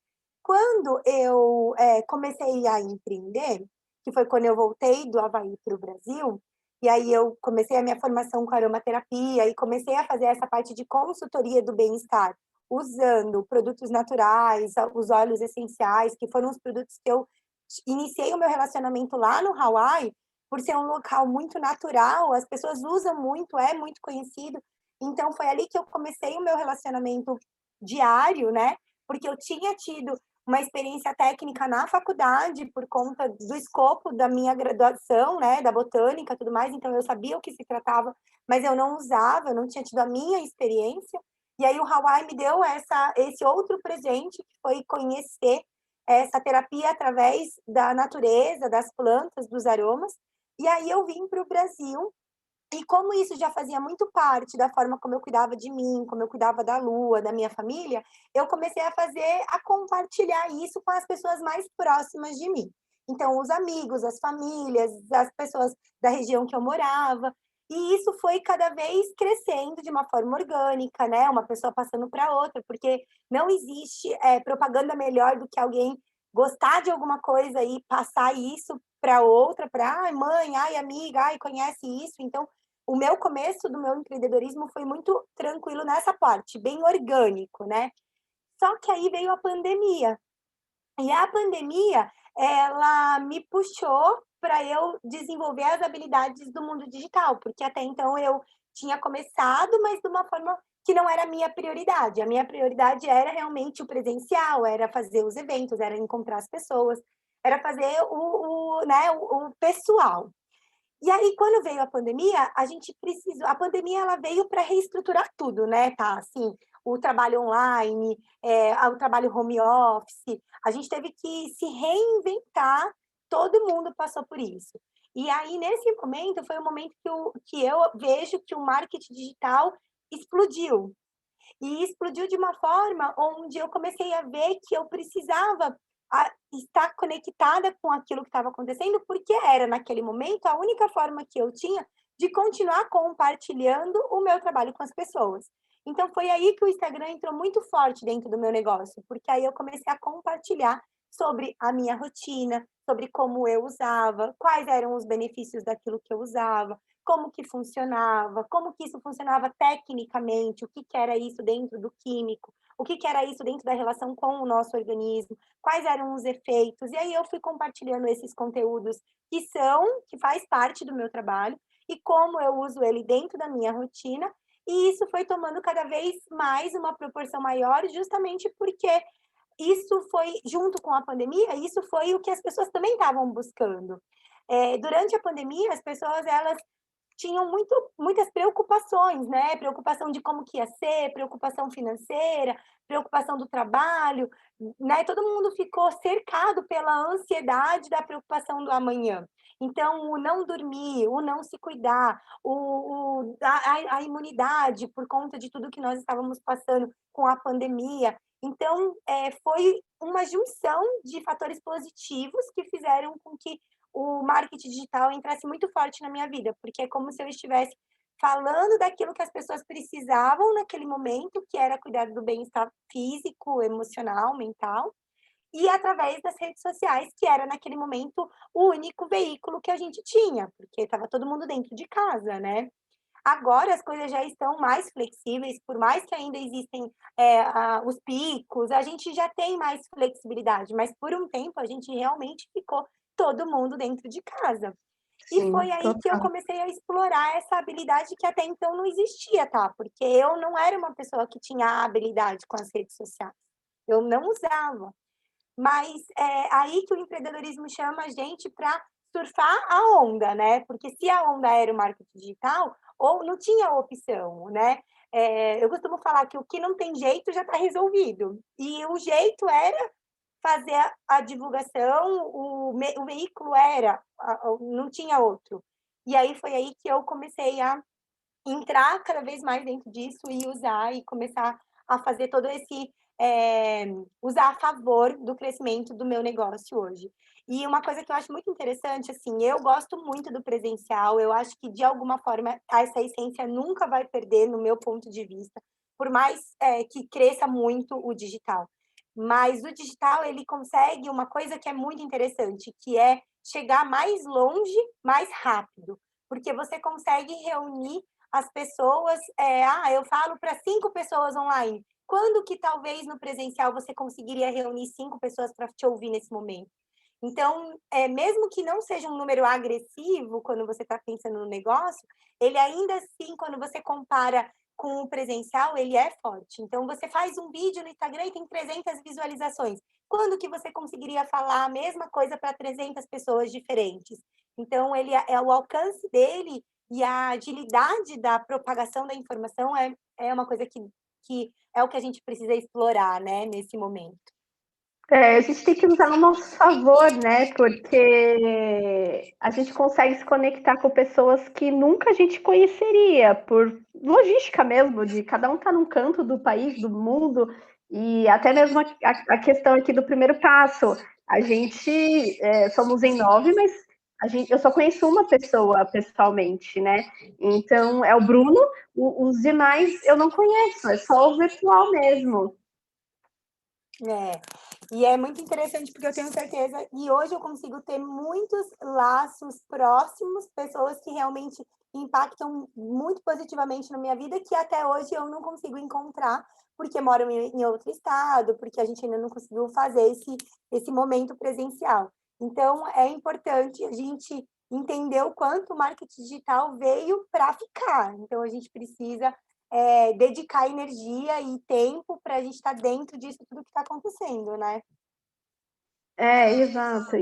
Quando eu comecei a empreender, que foi quando eu voltei do Havaí para o Brasil, e aí eu comecei a minha formação com aromaterapia e comecei a fazer essa parte de consultoria do bem-estar, usando produtos naturais, os óleos essenciais, que foram os produtos que eu iniciei o meu relacionamento lá no Hawaii, por ser um local muito natural, as pessoas usam muito, é muito conhecido. Então foi ali que eu comecei o meu relacionamento diário, né? Porque eu tinha tido uma experiência técnica na faculdade por conta do escopo da minha graduação, né, da botânica e tudo mais, então eu sabia o que se tratava, mas eu não usava, eu não tinha tido a minha experiência. E aí o Hawaii me deu esse outro presente, que foi conhecer essa terapia através da natureza, das plantas, dos aromas. E aí eu vim para o Brasil e como isso já fazia muito parte da forma como eu cuidava de mim, como eu cuidava da Lua, da minha família, eu comecei a compartilhar isso com as pessoas mais próximas de mim. Então, os amigos, as famílias, as pessoas da região que eu morava. E isso foi cada vez crescendo de uma forma orgânica, né? Uma pessoa passando para outra, porque não existe propaganda melhor do que alguém gostar de alguma coisa e passar isso para outra, para ai, mãe, ai, amiga, ai, conhece isso. Então, o meu começo do meu empreendedorismo foi muito tranquilo nessa parte, bem orgânico, né? Só que aí veio a pandemia. E a pandemia, ela me puxou para eu desenvolver as habilidades do mundo digital, porque até então eu tinha começado, mas de uma forma que não era a minha prioridade. A minha prioridade era realmente o presencial, era fazer os eventos, era encontrar as pessoas, era fazer o pessoal. E aí, quando veio a pandemia, a gente precisou. A pandemia ela veio para reestruturar tudo, né? Tá, assim, o trabalho online, o trabalho home office. A gente teve que se reinventar. Todo mundo passou por isso. E aí, nesse momento, foi o momento que eu vejo que o marketing digital explodiu. E explodiu de uma forma onde eu comecei a ver que eu precisava estar conectada com aquilo que estava acontecendo, porque era, naquele momento, a única forma que eu tinha de continuar compartilhando o meu trabalho com as pessoas. Então, foi aí que o Instagram entrou muito forte dentro do meu negócio, porque aí eu comecei a compartilhar sobre a minha rotina, sobre como eu usava, quais eram os benefícios daquilo que eu usava, como que funcionava, como que isso funcionava tecnicamente, o que que era isso dentro do químico, o que que era isso dentro da relação com o nosso organismo, quais eram os efeitos. E aí eu fui compartilhando esses conteúdos que faz parte do meu trabalho. e como eu uso ele dentro da minha rotina, e isso foi tomando cada vez mais uma proporção maior, justamente porque isso foi, junto com a pandemia, isso foi o que as pessoas também estavam buscando. Durante a pandemia, as pessoas, elas tinham muitas preocupações, né? Preocupação de como que ia ser, preocupação financeira, preocupação do trabalho, né? Todo mundo ficou cercado pela ansiedade da preocupação do amanhã. Então, o não dormir, o não se cuidar, a imunidade por conta de tudo que nós estávamos passando com a pandemia. Então, foi uma junção de fatores positivos que fizeram com que o marketing digital entrasse muito forte na minha vida, porque é como se eu estivesse falando daquilo que as pessoas precisavam naquele momento, que era cuidar do bem-estar físico, emocional, mental, e através das redes sociais, que era naquele momento o único veículo que a gente tinha, porque estava todo mundo dentro de casa, né? Agora as coisas já estão mais flexíveis, por mais que ainda existem os picos, a gente já tem mais flexibilidade, mas por um tempo a gente realmente ficou todo mundo dentro de casa. E foi Sim, aí que eu total. comecei a explorar essa habilidade que até então não existia, tá? Porque eu não era uma pessoa que tinha habilidade com as redes sociais. Eu não usava. Mas é aí que o empreendedorismo chama a gente para surfar a onda, né? Porque se a onda era o marketing digital, ou não tinha opção, né? Eu costumo falar que o que não tem jeito já está resolvido. E o jeito era fazer a divulgação, o veículo era, não tinha outro. E aí foi aí que eu comecei a entrar cada vez mais dentro disso e usar e começar a fazer todo esse usar a favor do crescimento do meu negócio hoje. E uma coisa que eu acho muito interessante, assim, eu gosto muito do presencial, eu acho que de alguma forma essa essência nunca vai perder no meu ponto de vista, por mais que cresça muito o digital. Mas o digital, ele consegue uma coisa que é muito interessante, que é chegar mais longe, mais rápido, porque você consegue reunir as pessoas, eu falo para 5 pessoas online. Quando que talvez no presencial você conseguiria reunir 5 pessoas para te ouvir nesse momento? Então, mesmo que não seja um número agressivo quando você está pensando no negócio, ele ainda assim, quando você compara com o presencial, ele é forte. Então, você faz um vídeo no Instagram e tem 300 visualizações. Quando que você conseguiria falar a mesma coisa para 300 pessoas diferentes? Então, ele é o alcance dele e a agilidade da propagação da informação é uma coisa que é o que a gente precisa explorar, né, nesse momento. A gente tem que usar a nosso favor, né? Porque a gente consegue se conectar com pessoas que nunca a gente conheceria, por logística mesmo, de cada um estar num canto do país, do mundo, e até mesmo a questão aqui do primeiro passo. A gente somos em 9, mas eu só conheço uma pessoa pessoalmente, né? Então é o Bruno, os demais eu não conheço, é só o virtual mesmo. E é muito interessante porque eu tenho certeza e hoje eu consigo ter muitos laços próximos, pessoas que realmente impactam muito positivamente na minha vida, que até hoje eu não consigo encontrar, porque moram em outro estado, porque a gente ainda não conseguiu fazer esse momento presencial. Então, é importante a gente entender o quanto o marketing digital veio para ficar. Então, a gente precisa dedicar energia e tempo para a gente estar dentro disso tudo que está acontecendo, né? Exato.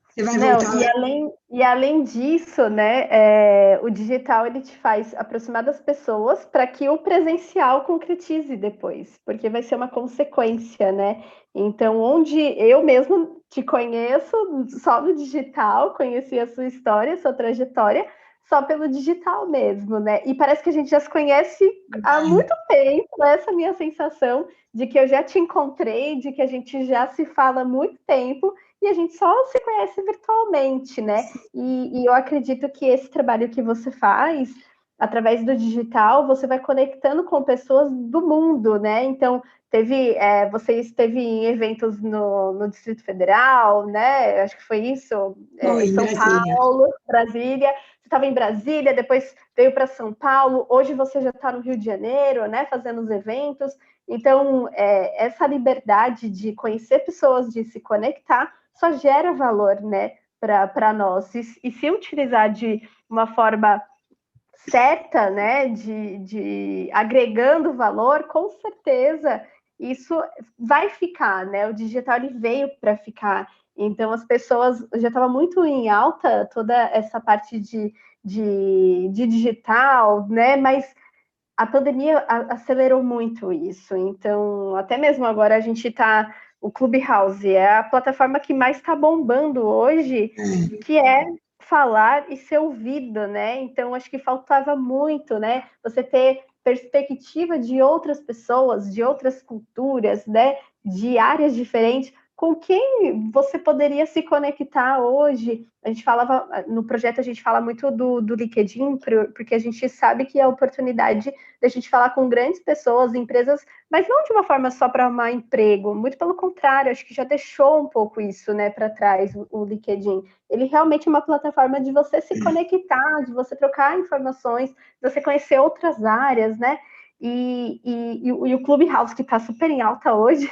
Você vai Não, voltar. e além disso, né, o digital ele te faz aproximar das pessoas para que o presencial concretize depois, porque vai ser uma consequência, né? Então, onde eu mesmo te conheço só no digital, conheci a sua história, a sua trajetória, só pelo digital mesmo, né? E parece que a gente já se conhece há muito tempo, né? Essa minha sensação de que eu já te encontrei, de que a gente já se fala há muito tempo, e a gente só se conhece virtualmente, né? E eu acredito que esse trabalho que você faz, através do digital, você vai conectando com pessoas do mundo, né? Então, você esteve em eventos no Distrito Federal, né? Acho que foi isso, Em São Brasília. Paulo, Brasília. Você estava em Brasília, depois veio para São Paulo, hoje você já está no Rio de Janeiro, né? Fazendo os eventos. Então, essa liberdade de conhecer pessoas, de se conectar, só gera valor, né, para nós. E se utilizar de uma forma certa, né, de agregando valor, com certeza isso vai ficar, né? O digital ele veio para ficar. Então as pessoas já estava muito em alta toda essa parte de digital, né? Mas a pandemia acelerou muito isso. Então, até mesmo agora a gente está. O Clubhouse é a plataforma que mais está bombando hoje, que é falar e ser ouvido, né? Então, acho que faltava muito, né? Você ter perspectiva de outras pessoas, de outras culturas, né? De áreas diferentes, com quem você poderia se conectar hoje. A gente falava, no projeto a gente fala muito do LinkedIn, porque a gente sabe que é a oportunidade da gente falar com grandes pessoas, empresas, mas não de uma forma só para arrumar emprego, muito pelo contrário, acho que já deixou um pouco isso, né, para trás, o LinkedIn. Ele realmente é uma plataforma de você se conectar, de você trocar informações, de você conhecer outras áreas, né? E o Clubhouse, que está super em alta hoje,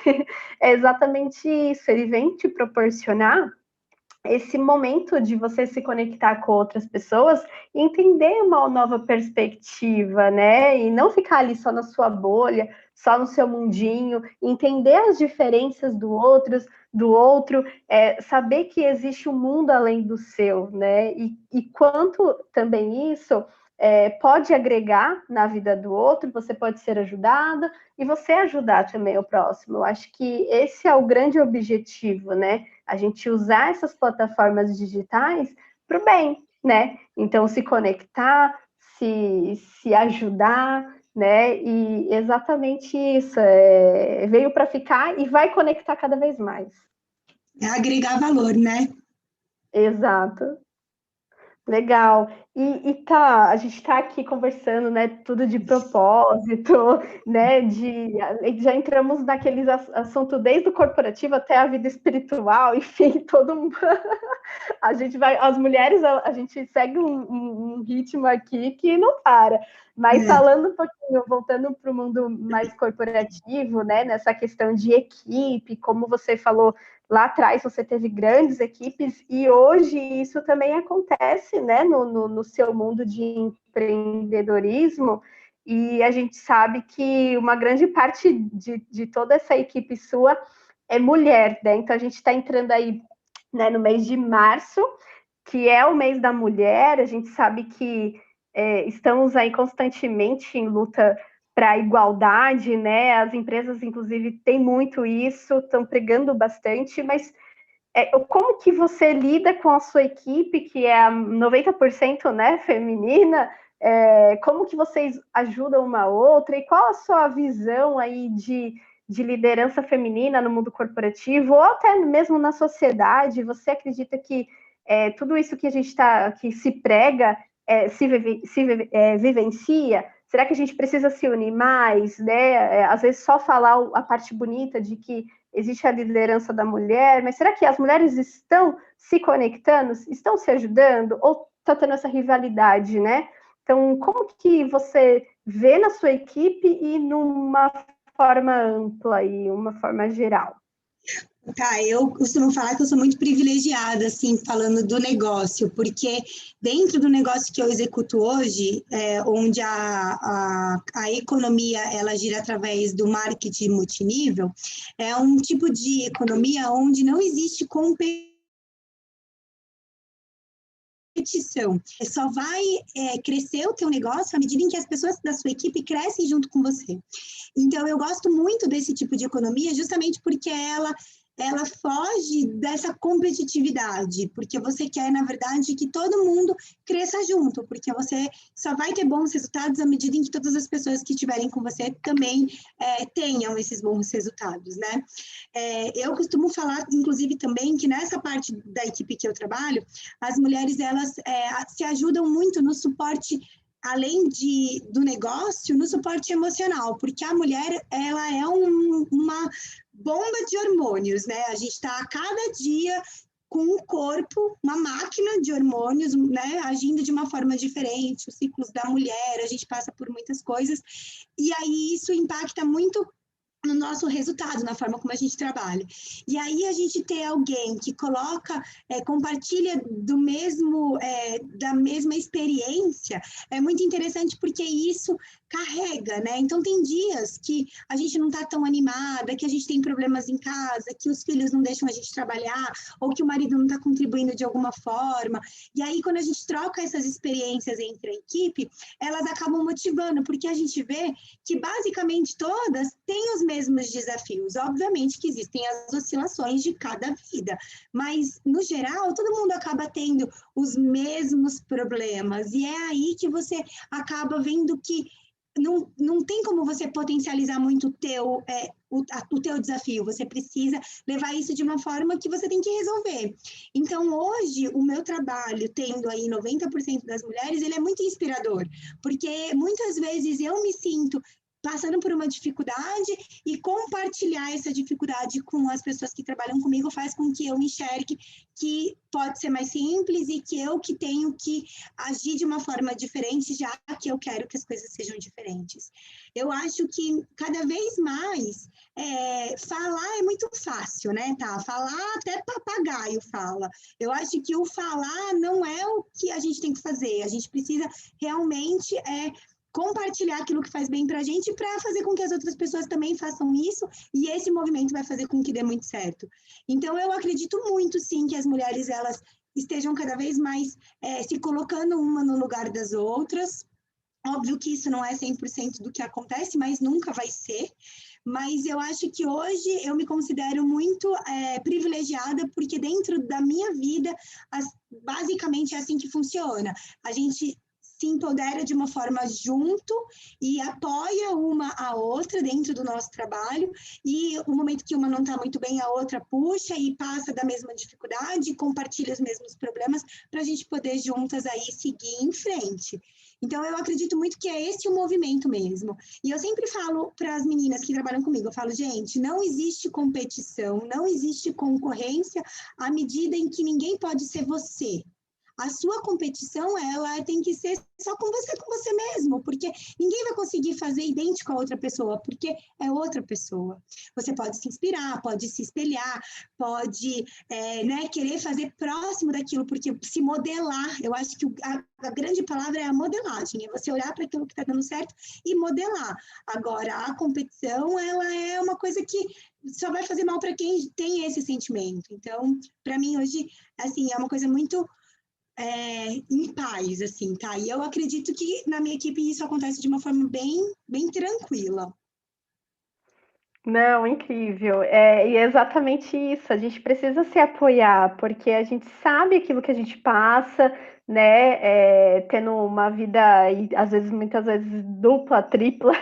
é exatamente isso. Ele vem te proporcionar esse momento de você se conectar com outras pessoas e entender uma nova perspectiva, né? E não ficar ali só na sua bolha, só no seu mundinho, entender as diferenças do outro, saber que existe um mundo além do seu, né? E quanto também isso pode agregar na vida do outro, você pode ser ajudado e você ajudar também o próximo. Eu acho que esse é o grande objetivo, né? A gente usar essas plataformas digitais para o bem, né? Então, se conectar, se ajudar, né? E exatamente isso. Veio para ficar e vai conectar cada vez mais. É agregar valor, né? Exato. Legal. Tá, a gente está aqui conversando, né? Tudo de propósito, né? Já entramos naqueles assuntos desde o corporativo até a vida espiritual, enfim, todo mundo. A gente vai, as mulheres, a gente segue um ritmo aqui que não para. Mas falando um pouquinho, voltando para o mundo mais corporativo, né? Nessa questão de equipe, como você falou lá atrás, você teve grandes equipes e hoje isso também acontece, né? No seu mundo de empreendedorismo. E a gente sabe que uma grande parte de toda essa equipe sua é mulher, né? Então a gente está entrando aí, né, no mês de março, que é o mês da mulher. A gente sabe que estamos aí constantemente em luta para a igualdade, né? As empresas, inclusive, têm muito isso, estão pregando bastante, mas como que você lida com a sua equipe, que é 90%, né, feminina? Como que vocês ajudam uma outra? E qual a sua visão aí de liderança feminina no mundo corporativo, ou até mesmo na sociedade? Você acredita que tudo isso que a gente que se prega se vivencia? Será que a gente precisa se unir mais, né? Às vezes só falar a parte bonita de que existe a liderança da mulher, mas será que as mulheres estão se conectando, estão se ajudando, ou está tendo essa rivalidade, né? Então, como que você vê na sua equipe e numa forma ampla e uma forma geral? Tá, eu costumo falar que eu sou muito privilegiada, assim, falando do negócio, porque dentro do negócio que eu executo hoje, onde a economia, ela gira através do marketing multinível, é um tipo de economia onde não existe competição. Só vai crescer o teu negócio à medida em que as pessoas da sua equipe crescem junto com você. Então, eu gosto muito desse tipo de economia justamente porque ela foge dessa competitividade, porque você quer, na verdade, que todo mundo cresça junto, porque você só vai ter bons resultados à medida em que todas as pessoas que estiverem com você também tenham esses bons resultados, né? Eu costumo falar, inclusive, também que nessa parte da equipe que eu trabalho, as mulheres, elas se ajudam muito no suporte, além do negócio, no suporte emocional, porque a mulher, ela é uma bomba de hormônios, né? A gente está a cada dia com o corpo, uma máquina de hormônios, né? Agindo de uma forma diferente, os ciclos da mulher, a gente passa por muitas coisas, e aí isso impacta muito no nosso resultado, na forma como a gente trabalha. E aí a gente ter alguém que coloca, compartilha da mesma experiência, é muito interessante porque isso carrega, né? Então tem dias que a gente não está tão animada, que a gente tem problemas em casa, que os filhos não deixam a gente trabalhar, ou que o marido não está contribuindo de alguma forma. E aí, quando a gente troca essas experiências entre a equipe, elas acabam motivando, porque a gente vê que basicamente todas têm os mesmos desafios. Obviamente que existem as oscilações de cada vida, mas no geral todo mundo acaba tendo os mesmos problemas, e é aí que você acaba vendo que não tem como você potencializar muito o teu desafio, você precisa levar isso de uma forma que você tem que resolver. Então, hoje, o meu trabalho, tendo aí 90% das mulheres, ele é muito inspirador, porque muitas vezes eu me sinto passando por uma dificuldade e compartilhar essa dificuldade com as pessoas que trabalham comigo faz com que eu enxergue que pode ser mais simples e que eu que tenho que agir de uma forma diferente, já que eu quero que as coisas sejam diferentes. Eu acho que cada vez mais falar é muito fácil, né, tá? Falar até papagaio fala. Eu acho que o falar não é o que a gente tem que fazer. A gente precisa realmente compartilhar aquilo que faz bem para a gente para fazer com que as outras pessoas também façam isso, e esse movimento vai fazer com que dê muito certo. Então, eu acredito muito, sim, que as mulheres, elas estejam cada vez mais se colocando uma no lugar das outras. Óbvio que isso não é 100% do que acontece, mas nunca vai ser. Mas eu acho que hoje eu me considero muito privilegiada, porque dentro da minha vida, basicamente é assim que funciona. A gente se empodera de uma forma junto e apoia uma a outra dentro do nosso trabalho, e o momento que uma não está muito bem, a outra puxa e passa da mesma dificuldade, compartilha os mesmos problemas, para a gente poder juntas aí seguir em frente. Então, eu acredito muito que é esse o movimento mesmo. E eu sempre falo para as meninas que trabalham comigo, eu falo, gente, não existe competição, não existe concorrência à medida em que ninguém pode ser você. A sua competição, ela tem que ser só com você mesmo, porque ninguém vai conseguir fazer idêntico a outra pessoa, porque é outra pessoa. Você pode se inspirar, pode se espelhar, pode querer fazer próximo daquilo, porque se modelar, eu acho que a grande palavra é a modelagem, é você olhar para aquilo que está dando certo e modelar. Agora, a competição, ela é uma coisa que só vai fazer mal para quem tem esse sentimento. Então, para mim, hoje, assim, é uma coisa muito em paz, assim, tá? E eu acredito que na minha equipe isso acontece de uma forma bem, bem tranquila. Não, incrível. E é exatamente isso. A gente precisa se apoiar, porque a gente sabe aquilo que a gente passa, né? Tendo uma vida, às vezes, muitas vezes, dupla, tripla.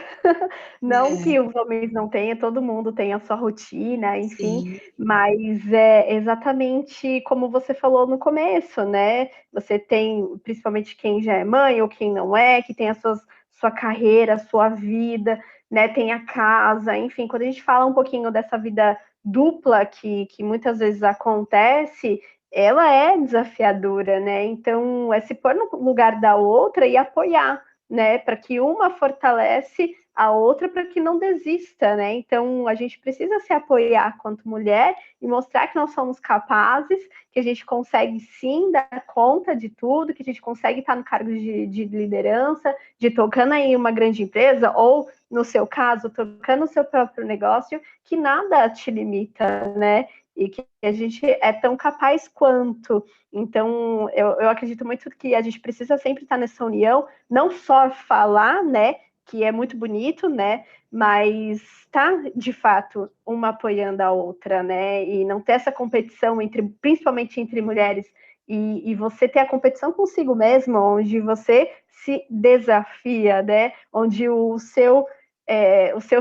Não que os homens não tenham, todo mundo tem a sua rotina, enfim. Sim. Mas é exatamente como você falou no começo, né? Você tem, principalmente quem já é mãe ou quem não é, que tem sua carreira, a sua vida, né, tem a casa, enfim, quando a gente fala um pouquinho dessa vida dupla que muitas vezes acontece, ela é desafiadora, né? Então, é se pôr no lugar da outra e apoiar, né? Para que uma fortalece a outra para que não desista, né? Então, a gente precisa se apoiar quanto mulher e mostrar que nós somos capazes, que a gente consegue sim dar conta de tudo, que a gente consegue estar no cargo de liderança, de tocando aí uma grande empresa, ou, no seu caso, tocando o seu próprio negócio, que nada te limita, né? E que a gente é tão capaz quanto. Então, eu acredito muito que a gente precisa sempre estar nessa união, não só falar, né, que é muito bonito, né, mas tá, de fato, uma apoiando a outra, né, e não ter essa competição, principalmente entre mulheres, e você ter a competição consigo mesmo, onde você se desafia, né, onde o seu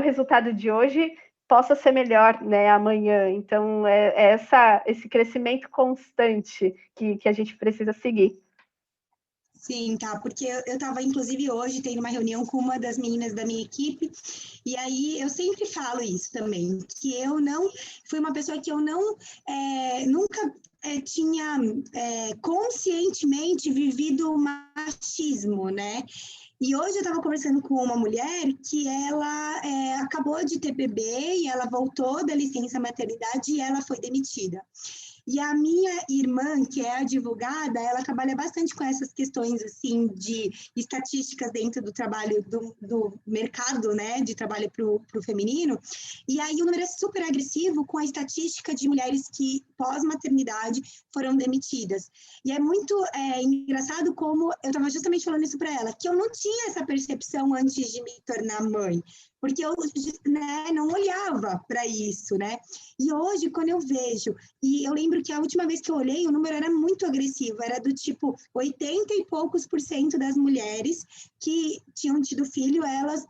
resultado de hoje possa ser melhor, né, amanhã. Então, esse crescimento constante que a gente precisa seguir. Sim, tá, porque eu estava, inclusive, hoje tendo uma reunião com uma das meninas da minha equipe, e aí eu sempre falo isso também, que eu não, fui uma pessoa que eu não, nunca tinha conscientemente vivido o machismo, né? E hoje eu estava conversando com uma mulher que ela acabou de ter bebê e ela voltou da licença maternidade e ela foi demitida. E a minha irmã, que é advogada, ela trabalha bastante com essas questões, assim, de estatísticas dentro do trabalho, do mercado, né, de trabalho para o feminino. E aí o número é super agressivo com a estatística de mulheres que, pós-maternidade, foram demitidas. E é muito engraçado como, eu estava justamente falando isso para ela, que eu não tinha essa percepção antes de me tornar mãe, porque eu, né, não olhava para isso, né? E hoje, quando eu vejo, e eu lembro que a última vez que eu olhei, o número era muito agressivo, era do tipo 80 e poucos % das mulheres que tinham tido filho, elas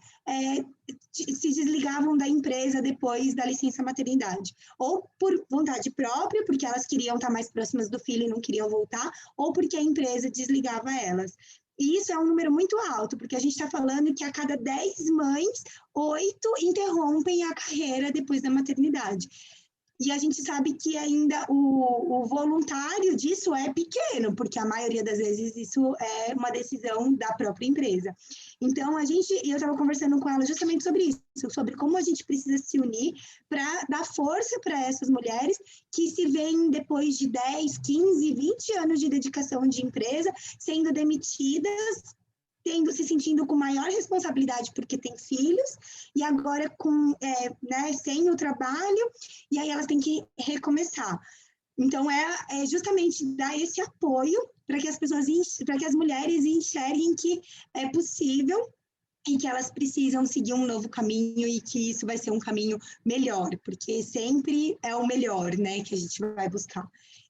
se desligavam da empresa depois da licença maternidade. Ou por vontade própria, porque elas queriam estar mais próximas do filho e não queriam voltar, ou porque a empresa desligava elas. E isso é um número muito alto, porque a gente está falando que a cada 10 mães, 8 interrompem a carreira depois da maternidade. E a gente sabe que ainda o voluntário disso é pequeno, porque a maioria das vezes isso é uma decisão da própria empresa. Então, eu estava conversando com ela justamente sobre isso, sobre como a gente precisa se unir para dar força para essas mulheres que se veem depois de 10, 15, 20 anos de dedicação de empresa, sendo demitidas, se sentindo com maior responsabilidade porque tem filhos, e agora sem o trabalho, e aí elas têm que recomeçar. Então, é justamente dar esse apoio para que para que as mulheres enxerguem que é possível e que elas precisam seguir um novo caminho e que isso vai ser um caminho melhor, porque sempre é o melhor, né, que a gente vai buscar.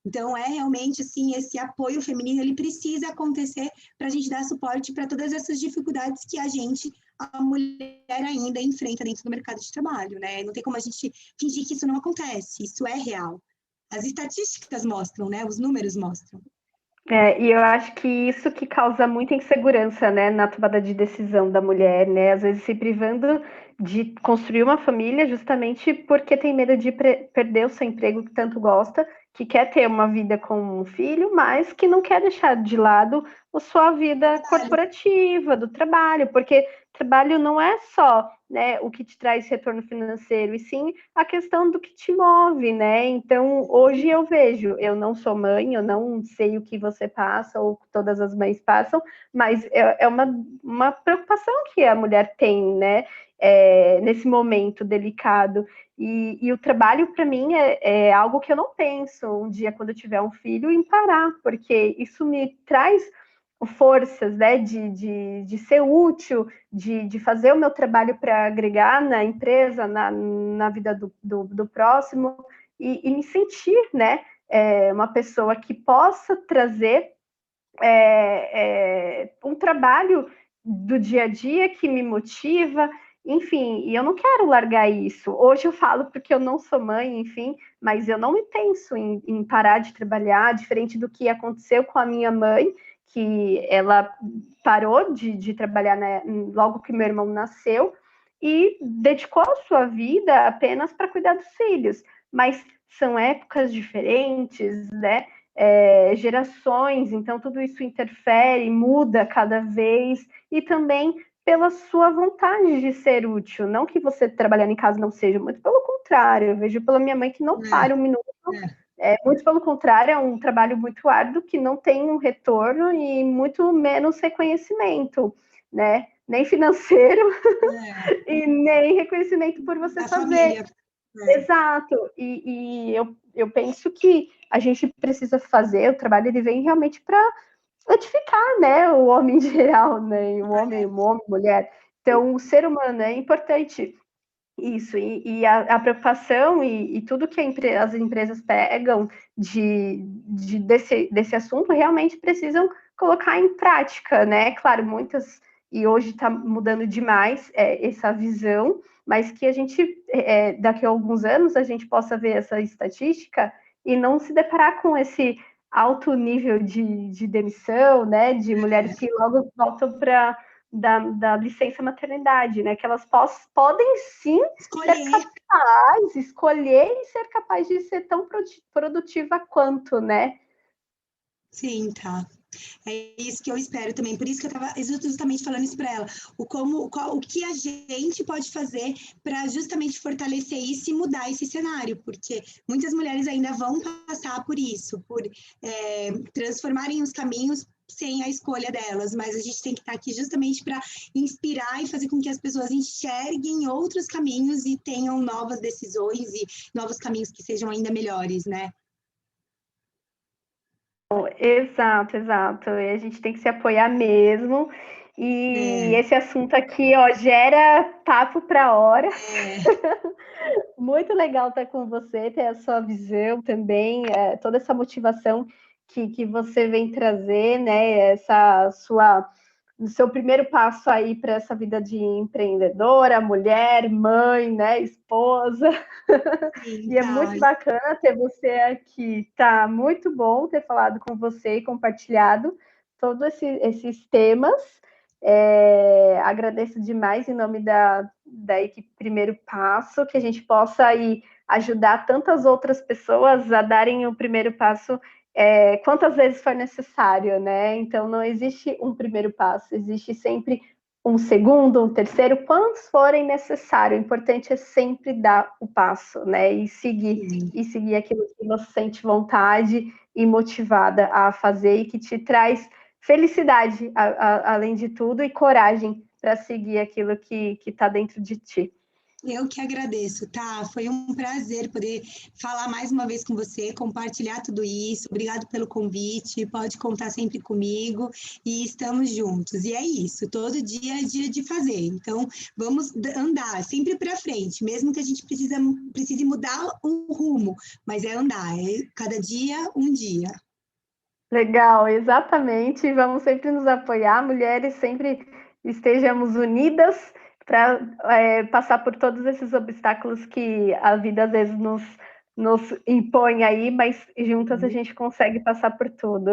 Então, realmente, assim, esse apoio feminino, ele precisa acontecer para a gente dar suporte para todas essas dificuldades que a mulher ainda enfrenta dentro do mercado de trabalho, né? Não tem como a gente fingir que isso não acontece, isso é real. As estatísticas mostram, né? Os números mostram. E eu acho que isso que causa muita insegurança, né, na tomada de decisão da mulher, né, às vezes se privando de construir uma família justamente porque tem medo de perder o seu emprego que tanto gosta, que quer ter uma vida com um filho, mas que não quer deixar de lado a sua vida corporativa, do trabalho, porque trabalho não é só, né, o que te traz retorno financeiro, e sim a questão do que te move, né? Então, hoje eu vejo, eu não sou mãe, eu não sei o que você passa, ou todas as mães passam, mas é uma preocupação que a mulher tem, né? Nesse momento delicado. E o trabalho, para mim, é algo que eu não penso um dia, quando eu tiver um filho, em parar, porque isso me traz forças, né, de ser útil, de fazer o meu trabalho para agregar na empresa, na vida do próximo, e me sentir, né, uma pessoa que possa trazer um trabalho do dia a dia que me motiva, enfim, e eu não quero largar isso. Hoje eu falo porque eu não sou mãe, enfim, mas eu não me penso em parar de trabalhar, diferente do que aconteceu com a minha mãe, que ela parou de trabalhar, né, logo que meu irmão nasceu, e dedicou a sua vida apenas para cuidar dos filhos. Mas são épocas diferentes, né? Gerações, então tudo isso interfere, muda cada vez, e também pela sua vontade de ser útil, não que você trabalhando em casa não seja, muito pelo contrário, eu vejo pela minha mãe que não para um minuto, muito pelo contrário, é um trabalho muito árduo que não tem um retorno e muito menos reconhecimento, né? Nem financeiro e nem reconhecimento por você fazer. Família. Exato, e eu penso que a gente precisa fazer, o trabalho ele vem realmente para edificar, né, o homem em geral, né, o homem, mulher. Então, o ser humano é importante isso, e a preocupação e tudo que as empresas pegam desse assunto realmente precisam colocar em prática, né? Claro, muitas, e hoje está mudando demais essa visão, mas que a gente, daqui a alguns anos, a gente possa ver essa estatística e não se deparar com esse alto nível de demissão, né? De mulheres que logo voltam para da licença maternidade, né? Que elas podem sim ser capazes, escolher e ser capaz de ser tão produtiva quanto, né? Sim, tá. É isso que eu espero também. Por isso que eu estava justamente falando isso para ela. O que a gente pode fazer para justamente fortalecer isso e mudar esse cenário, porque muitas mulheres ainda vão passar por isso, por transformarem os caminhos sem a escolha delas, mas a gente tem que estar aqui justamente para inspirar e fazer com que as pessoas enxerguem outros caminhos e tenham novas decisões e novos caminhos que sejam ainda melhores, né? Exato, exato. E a gente tem que se apoiar mesmo. E esse assunto aqui, ó, gera papo para hora. Muito legal estar com você, ter a sua visão também, toda essa motivação que você vem trazer, né? O seu primeiro passo aí para essa vida de empreendedora, mulher, mãe, né? Esposa. Sim, E é muito bacana ter você aqui. Tá muito bom ter falado com você e compartilhado todos esses temas. Agradeço demais em nome da equipe Primeiro Passo, que a gente possa aí ajudar tantas outras pessoas a darem o primeiro passo quantas vezes for necessário, né? Então não existe um primeiro passo, existe sempre um segundo, um terceiro, quantos forem necessário. O importante é sempre dar o passo, né? E seguir aquilo que você sente vontade e motivada a fazer e que te traz felicidade, além de tudo, e coragem para seguir aquilo que está dentro de ti. Eu que agradeço, tá? Foi um prazer poder falar mais uma vez com você, compartilhar tudo isso. Obrigado pelo convite, pode contar sempre comigo e estamos juntos. E é isso, todo dia é dia de fazer. Então, vamos andar sempre para frente, mesmo que a gente precise mudar o rumo, mas é andar, é cada dia um dia. Legal, exatamente. Vamos sempre nos apoiar, mulheres, sempre estejamos unidas para passar por todos esses obstáculos que a vida às vezes nos impõe aí, mas juntas a gente consegue passar por tudo.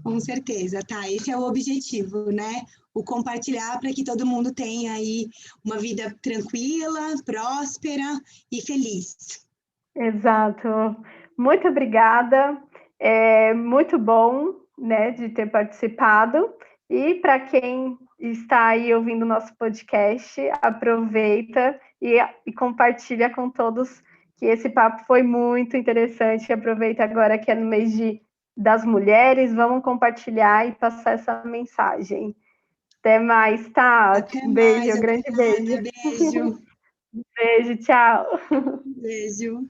Com certeza, tá? Esse é o objetivo, né? O compartilhar para que todo mundo tenha aí uma vida tranquila, próspera e feliz. Exato. Muito obrigada. É muito bom, né, de ter participado. E para quem está aí ouvindo o nosso podcast, aproveita e compartilha com todos, que esse papo foi muito interessante. Aproveita agora que é no mês das mulheres, vamos compartilhar e passar essa mensagem. Até mais, tá? Até Um beijo, mais, um grande obrigada, beijo. beijo. Beijo, tchau. Beijo.